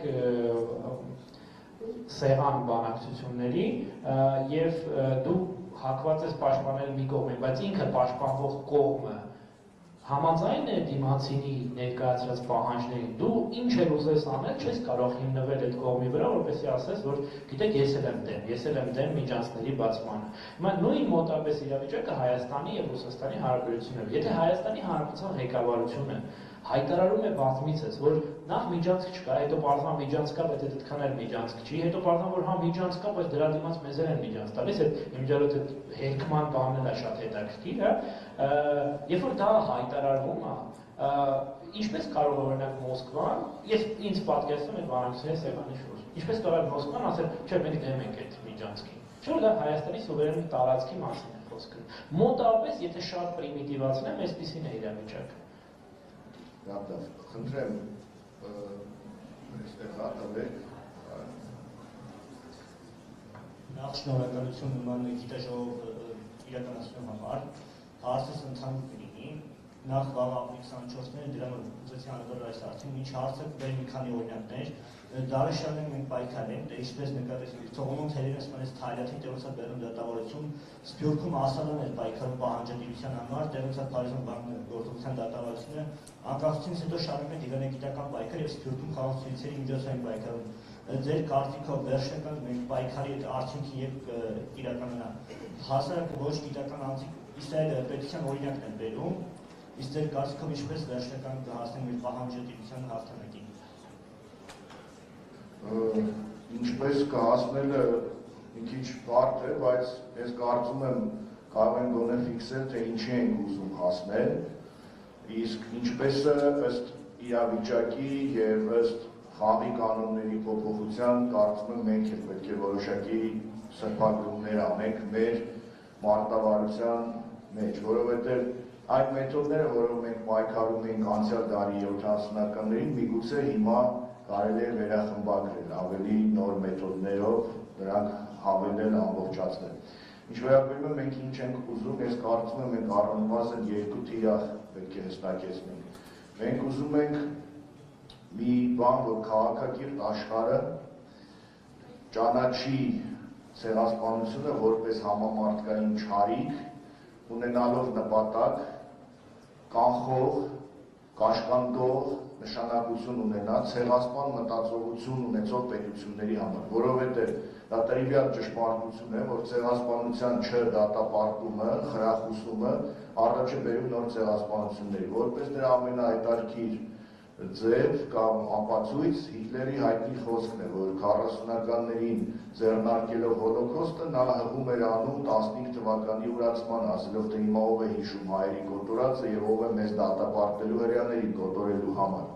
սեղան բանակցությունների եւ դու հակված ես պաշտպանել մի կողմին, բայց ինքը պաշտպանվող կողմը համաձայն է դիմացինի ներկայացրած պահանջներին, դու ինչ էլ ուզես անել, չես կարող հիմնվել այդ կողմի վրա, որպեսզի ասես, որ գիտեք, ես էլ եմ դեմ միջանցքների բացմանը։ Հիմա նույն մոտապես իրավիճակը Հայաստանի եւ Ռուսաստանի հարաբերություններով։ Եթե Հայաստանի հանրապետության ղեկավարությունը հայտարարում է բազմիցս, որ նախ միջանցք չկա, հետո պարզան միջանցք կա, բայց այդքան էլ միջանցք չի, հետո պարզան, որ հա միջանցք կա, բայց դրա դիմաց մեզ են միջանց տալիս, այդ իմիջիալոց այդ հերկման բանն է շատ հետաքրքիր, երբ որ դա հայտարարվում է, ինչպես կարող է օրինակ Մոսկվան, ես ինձ պատկերացնում եմ բանակցության սեղանի շուրջ, ինչպես կարող է Մոսկվան ասել, չէ, մենք դեմ ենք այդ միջանցքին, չէ՞ որ դա Հայաստանի սուվերեն տարածքի մասին է խոսքը։ Մոտավորապես, եթե շատ պրիմիտիվացնեմ, այսպեսին է իրավիճակը։ Լավ, խնդրեմ, այստեղ հատավեք։ Նախ շնորհակալություն նման գիտաժողով իրականացնելու համար, հարցս ընդհանուր կլինի, նախ վաղ ապրիլի 24-ին դրան ուզեցի անելել այս հարցին, ինչ հարցը բեր մի քանի օրինակներ, դարաշրջանում մենք պայքար ենք, դե ինչպես նկատեցինք, Թողոմոն Թերերս մանես Թայլանդի տեղոցա բերում դատավարություն, Սփյուռքում Ասալան էր պայքարում պահանջատիրության համար, տեղոցա Փարիզում գործողության դատավարությունը, անկախությունից հետո շարունակել են դիվանագիտական պայքար եւ Սփյուռքում խաղաղությունների միջոցային պայքարում։ Ձեր կարծիքով վերջնական մենք պայքարի այդ արդյունքի երբ իրականանա հասարակը ոչ գիտական անձիկ Իսրայելը պետության օրինակն են բերում, իսկ ձեր կարծիքով ինչպես վերջնական կհասնենք մեր պահանջատիրության հաղթանակին։ Ինչպես կհասնելը մի քիչ բարդ է, բայց ես կարծում եմ կարող ենք գոնե ֆիքսել, թե ինչի ենք ուզում հասնել, իսկ ինչպես ըստ իրավիճակի եւ ըստ խաղի կանոնների փոփոխության կարծում եմ մենք էլ պետք է որոշակի սրբագրումներ անենք մեր մարտավարության մեջ, որովհետեւ այդ մեթոդները, որով մենք պայքարում ենք անցյալ դարի 70-ականներին, միգուցե հիմա կարելի է վերախմբագրել ավելի նոր մեթոդներով, դրանք հավելել, ամբողջացնել։ Ինչ վերաբերում է մենք ինչ ենք ուզում, ես կարծում եմ մենք առնվազն երկու թիրախ պետք է հստակեցնենք։ Մենք ուզում ենք մի բան, որ քաղաքակիրթ աշխարհը ճանաչի ցեղասպանությունը որպես համամարտկային չարիք, ունենալով նպատակ կանխող, կաշկանդող նշանակություն ունենա ցեղասպան մտածողություն ունեցող պետությունների համար, որովհետև դա տրիվիալ ճշմարտություն է, որ ցեղասպանության չդատապարտումը, խրախուսումը առաջ է բերում նոր ցեղասպանությունների, որպես դրա ամենահայտարքիր ձև կամ ապացույց Հիտլերի հայտնի խոսքն է, որ 40-ականներին ձեռնարկելով հոլոկոստը նա հղում էր անում 15 թվականի ուրացման, ասելով թե հիմա ով է հիշում հայերի կոտորածը եւ ով է մեզ դատապարտելու հրեաներին կոտորելու համար։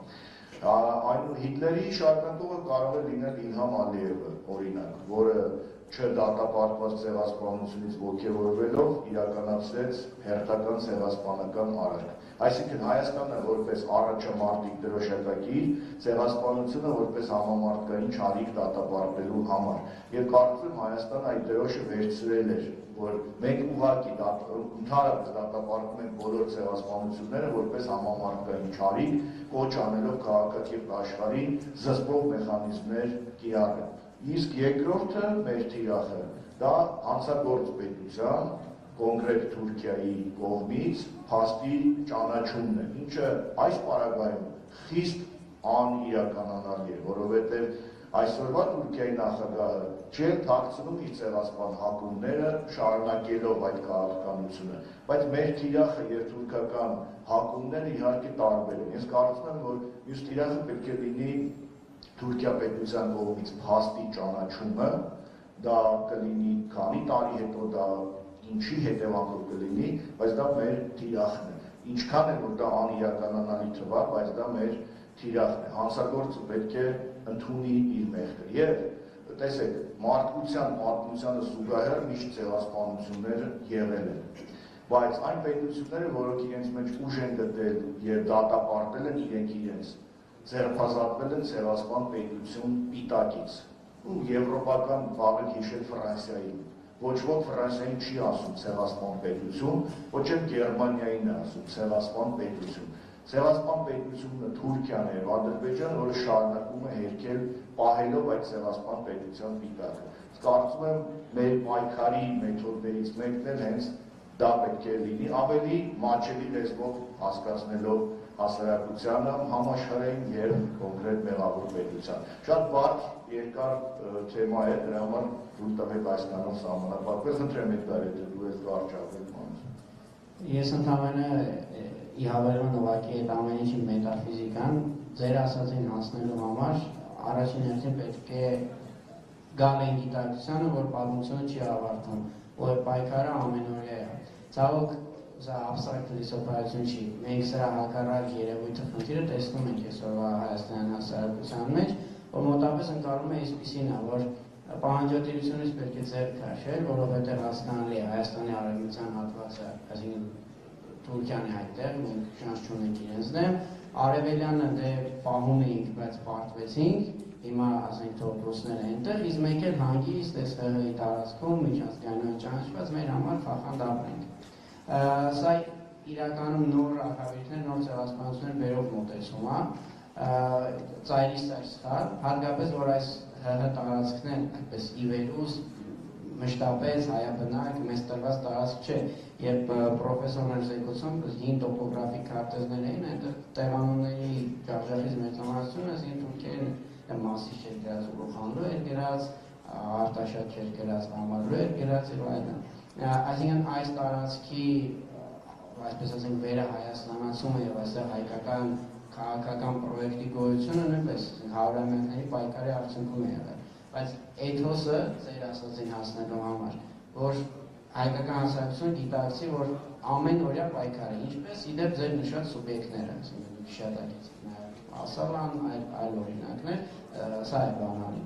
Այն Հիտլերի շարունակողը կարող է լինել Իլհամ Ալիևը, օրինակ, որը չդատապարտված ցեղասպանությունից ոգևորվելով իրականացրեց հերթական ցեղասպանական արարք։ Այսինքն Հայաստանը որպես առաջամարտիկ դրոշակակիր, ցեղասպանությունը որպես համամարտկային չարիք դատապարտելու համար։ Եվ կարծում եմ Հայաստանը այդ դրոշը վերցրել էր, որ մենք ուղղակի ընդհանրապես դատապարտում ենք բոլոր ցեղասպանությունները որպես համամարտկային չարիք, կոչ անելով քաղաքակիրթ աշխարհին զսպող մեխանիզմներ կիրառել։ Իսկ երկրորդը մեր թիրախը դա հանցագործ պետության կոնկրետ Թուրքիայի կողմից փաստի ճանաչումն է, ինչը այս պարագայում խիստ անիրականանալի է, որովհետև այսօրվա Թուրքիայի նախագահը չի թաքցնում իր ցեղասպան հակումները, շարունակելով այդ քաղաքականությունը, բայց մեր թիրախը եւ թուրքական հակումները իհարկե տարբեր են։ Ես կարծում եմ, որ մյուս թիրախը պետք է լինի Թուրքիա պետության կողմից փաստի ճանաչումը, դա կլինի քանի տարի հետո, դա ինչի հետևանքով կլինի, բայց դա մեր թիրախն է։ Ինչքան է որ դա անիրականանալի թվա, բայց դա մեր թիրախն է։ Հանցագործը պետք է ընդունի իր մեղքը։ Եվ տեսեք, մարդկության պատմությանը զուգահեռ միշտ ցեղասպանություններ եղել են։ Բայց այն պետությունները, որոնք իրենց մեջ ուժ են գտել եւ դատապարտել են իրենց ձերբազատվել են ցեղասպան պետություն պիտակից։ Ու եվրոպական բաղը հիշել Ֆրանսիային։ Ոչ ոք Ֆրանսիային չի ասում ցեղասպան պետություն, ոչ էլ Գերմանիային է ասում ցեղասպան պետություն։ Ցեղասպան պետությունը Թուրքիան է եւ Ադրբեջանը, որը շարունակում է հերքել պահելով այդ ցեղասպան պետության պիտակը։ Կարծում եմ մեր պայքարի մեթոդներից մեկն էլ հենց դա պետք է լինի, ավելի մաչելի լեզվով հասկացնելով հասարակությանը, համաշխարհային եւ կոնկրետ մեղավոր պետության։ Շատ բարդ երկար թեմա է, դրա համար դուք տվեք այսքանով սահմանափակվել, խնդրեմ Էդգար, դու ես կարճ Ես ընդհանրապես ի հավելում նվագի այդ ամեն ինչի մետաֆիզիկան, ձեր ասածին հասնելու համար առաջին հերթին պետք է գալ այն գիտակցությանը, որ պատմությունը չի ավարտվում, որ պայքարը ամենօրյա է։ Ցավոք սա abstract լիսոփայություն չի։ Մենք սրա հակառակ երևույթը խնդիրը տեսնում ենք այսօրվա Հայաստանի հասարակության մեջ, որ մոտապես ընկալում է այսպիսին է, որ պահանջատիրությունից պետք է ձեռք քաշել, որովհետև հասկանալի է Հայաստանի արևմտյան հատվածը, այսինքն Թուրքիան է այդտեղ, մենք շանս չունենք իրենց դեմ, արևելյանը դե պահում էինք, բայց պարտվեցինք, հիմա ասենք թող ռուսները այնտեղ, իսկ մենք էլ հանգիստ այս ՀՀ-ի տարածքում միջազգային ճանաչված մեր համար խախանդ ապրենք։ Սա իրականում նոր ակավիթներ, նոր ցեղասպանություններ բերող մոտեցում է, ծայրի սարսխալ, հատկապես որ այս ՀՀ տարածքներն այդպես իվերուս մշտապես հայաբնակ մեզ տրված տարածք չէ, երբ պրոֆեսորներ զեկուցում հին տոպոգրաֆիկ քարտեզներ էին, այնտեղ տեղանունների ջախջախից մեծամասնությունը, այսինքն թուրքերեն մասի չէր գրած Ուրուխանլու էր գրած, Արտաշատ չէր գրած, Համալու էր գրած եւ այլն։ Այսինքն այս տարածքի, այսպես ասենք, վերահայաստանացումը եւ այստեղ հայկական քաղաքական պրոյեկտի գոյությունը նույնպես հարյուրամյակների պայքարի արդյունքում է եղել։ Բայց էթոսը ձեր ասածին հասնելու համար, որ հայկական հասարակությունը գիտակցի, որ ամենօրյա պայքար է, ինչպես իդեպ ձեր նշած սուբյեկտները, այսինքն հիշատակից ասալան, այլ օրինակներ, սա է բանալին։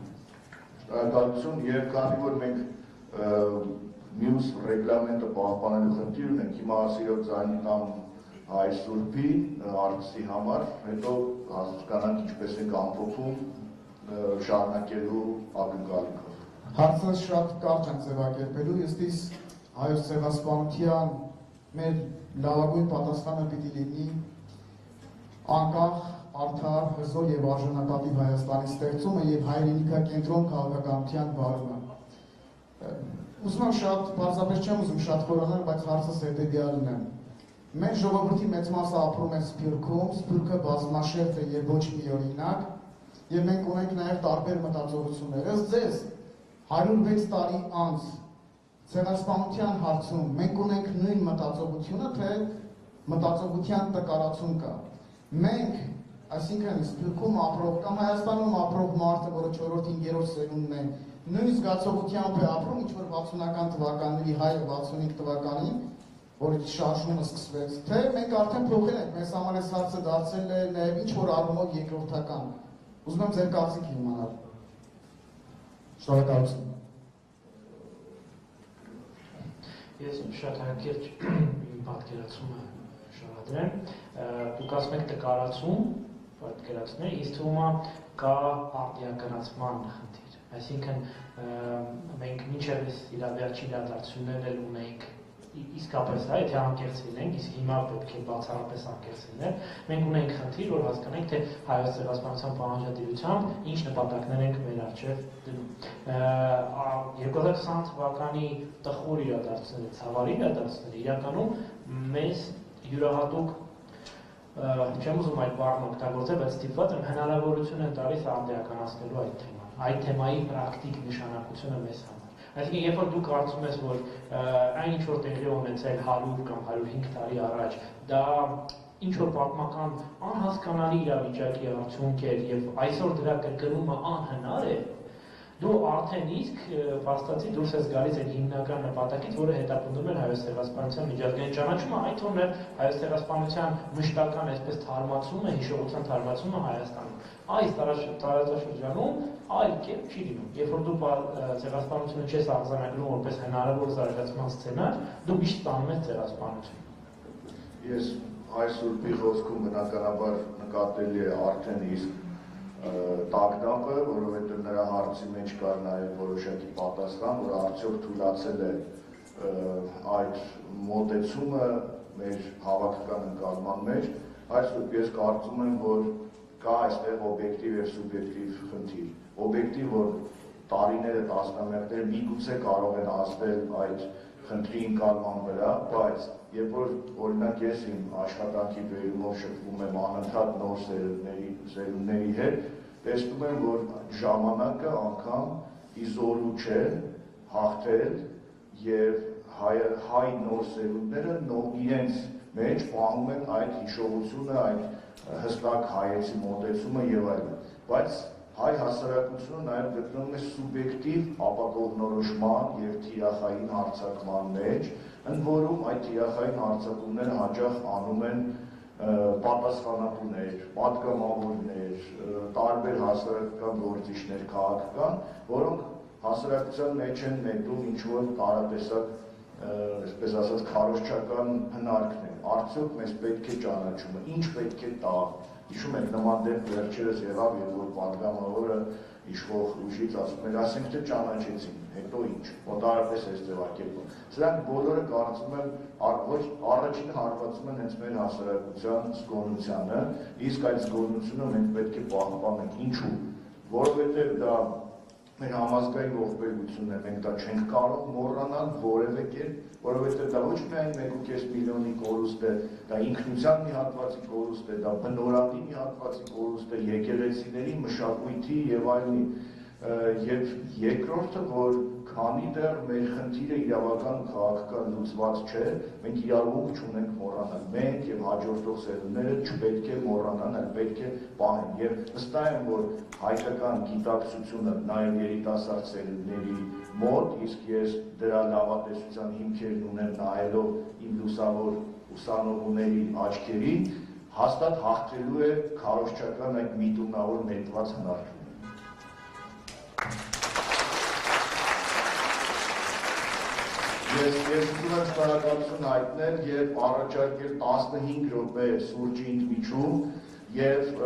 Շնորհակալություն, եւ քանի որ մենք մյուս ռեգլամենտը պահպանելու խնդիր ունենք, հիմա ասիրով ձայնի տամ հայ սուրբի արծի համար, հետո հասկանանք ինչպես ենք ամփոփում շարունակելու ակնկալիքով։ Հարցը շատ կարճ են ձևակերպելու, ըստիս հայոց ցեղասպանության մեր լավագույն պատասխանը պիտի լինի անկախ, արդար, հզոր եւ արժանապատիվ Հայաստանի ստեղծումը եւ հայրենիքակենտրոն քաղաքականության վարումը։ Ուզում եմ շատ, պարզապես չեմ ուզում շատ խորանալ, բայց հարցս հետեւյալն է։ Մեր ժողովրդի մեծ մասը ապրում է Սփյուռքում, Սփյուռքը բազմաշերտ է եւ ոչ միօրինակ, եւ մենք ունենք նաեւ տարբեր մտածողություններ։ Ըստ ձեզ 106 տարի անց ցեղասպանության հարցում մենք ունենք նույն մտածողությունը, թե մտածողության տկարացում կա։ Մենք, այսինքն Սփյուռքում ապրող կամ Հայաստանում ապրող մարդը, որը 4-5-րդ սերունդն է, նույն զգացողությամբ է ապրում, ինչ որ 60-ական թվականների հայը 65 թվականին, որ շարժումը սկսվեց, թե մենք արդեն փոխել ենք, մեզ համար այս հարցը դարձել է նաև ինչ որ առումով երկրորդական։ Ուզում եմ ձեր կարծիքը իմանալ։ Շնորհակալություն։ Ես շատ հակիրճ պատկերացումը շարադրեմ։ Դուք ասում եք տկարացում, պատկերացնել, ինձ թվում է կա արդիականացման խնդիր։ Այսինքն մենք մինչև այս իրավիճակի իրադարձություններն էլ ունենք իսկապես, եթե անկեղծ լինենք, իսկ հիմա պետք է բացառապես անկեղծ լինենք, մենք ունենք խնդիր, որ հասկանանք, թե հայոց ցեղասպանության պահանջատիրությամբ ինչ նպատակներ ենք մեր առջև դնում։ 2020 թվականի տխուր իրադարձությունները, ցավալի իրադարձությունները իրականում մեզ յուրահատուկ չեմ ուզում այդ բառն օգտագործել, բայց ստիպված եմ հնարավորություն են տալիս արդիականացնելու այդ թեման, այդ թեմայի պրակտիկ նշանակությունը մեզ համար։ Այսինքն, երբ որ դու կարծում ես, որ այն ինչ որ տեղի ունեցել 100 կամ 105 տարի առաջ, դա ինչ որ պատմական անհասկանալի իրավիճակի արդյունք էր եւ այսօր դրա կրկնումը անհնար է, դու արդեն իսկ փաստացի դուրս ես գալիս այդ հիմնական նպատակից, որը հետապնդում էր հայոց ցեղասպանության միջազգային ճանաչումը, այդ թվում է հայոց ցեղասպանության մշտական այսպես թարմացումը, հիշողության թարմացումը Հայաստանում։ Այս տարածաշրջանում այլ կերպ չի լինում։ Երբ որ դու ցեղասպանությունը չես արձանագրում որպես հնարավոր զարգացման սցենար, դու միշտ ստանում ես ցեղասպանություն։ Ես այս սուրբի խոսքում բնականաբար նկատելի է արդեն իսկ տագնապը, որովհետև նրա հարցի մեջ կար նաև որոշակի պատասխան, որ արդյոք թույլացել է այդ մոտեցումը մեր հավաքական ընկալման մեջ, այսօր ես կարծում եմ, որ կա այստեղ օբյեկտիվ եւ սուբյեկտիվ խնդիր։ Օբյեկտիվ, որ տարիները, տասնամյակները միգուցե կարող են ազդել այդ խնդրի ընկալման վրա, բայց երբ որ օրինակ ես իմ աշխատանքի բերումով շփվում եմ անընդհատ նոր սերունդների հետ, տեսնում եմ, որ ժամանակը անգամ իզորու չէ հաղթել եւ հայ նոր սերունդները իրենց մեջ պահում են այդ հիշողությունը, այդ հստակ հայեցի մոտեցումը եւ այլն։ Բայց հայ հասարակությունը նաև գտնվում է սուբյեկտիվ ապակողնորոշման եւ թիրախային հարձակման մեջ, ընդ որում այդ թիրախային հարձակումները հաճախ անում են պատասխանատուներ, պատգամավորներ, տարբեր հասարակական գործիչներ, քաղաքական, որոնք հասարակության մեջ են նետում ինչ-որ տարատեսակ, այսպես ասած, քարոզչական հնարքներ։ Արդյոք մեզ պետք է ճանաչումը, ինչ պետք է տա։ Հիշում եք նման դեպք վերջերս եղավ, երբ որ պատգամավորը իշխող ուժից ասում էր, ասենք թե ճանաչեցին, հետո ինչ, մոտարապես այս ձևակերպում։ Սրանք բոլորը կարծում եմ առաջին հարվածում են հենց մեր հասարակության զգոնությանը, իսկ այդ զգոնությունը մենք պետք է պահպանենք։ Ինչու՞։ Որովհետև դա մեր համազգային ողբերգությունն է, մենք դա չենք կարող մոռանալ որևէ կերպ, որովհետև դա ոչ միայն 1.5 միլիոնի կորուստ է, դա ինքնության մի հատվածի կորուստ է, դա բնորանի մի հատվածի կորուստ է, եկեղեցիների, մշակույթի եւ այլնի։ Եվ երկրորդը, որ քանի դեռ մեր խնդիրը իրավական ու քաղաքական լուծված չէ, մենք իրավունք չունենք մոռանալ։ Մենք եւ հաջորդող սերունդները չպետք է մոռանան, այլ պետք է պահեն։ Եվ վստահ եմ, որ հայկական գիտակցությունը նաեւ երիտասարդ սերունդների մոտ, իսկ ես դրա լավատեսության հիմքերն ունեմ նայելով իմ լուսավոր ուսանողուների աչքերին, հաստատ հաղթելու է քարոզչական այդ միտումնավոր նետված հնարքը։ Ես ուզում եմ շնորհակալություն հայտնել եւ առաջարկել 15 րոպե սուրճի ընդմիջում եւ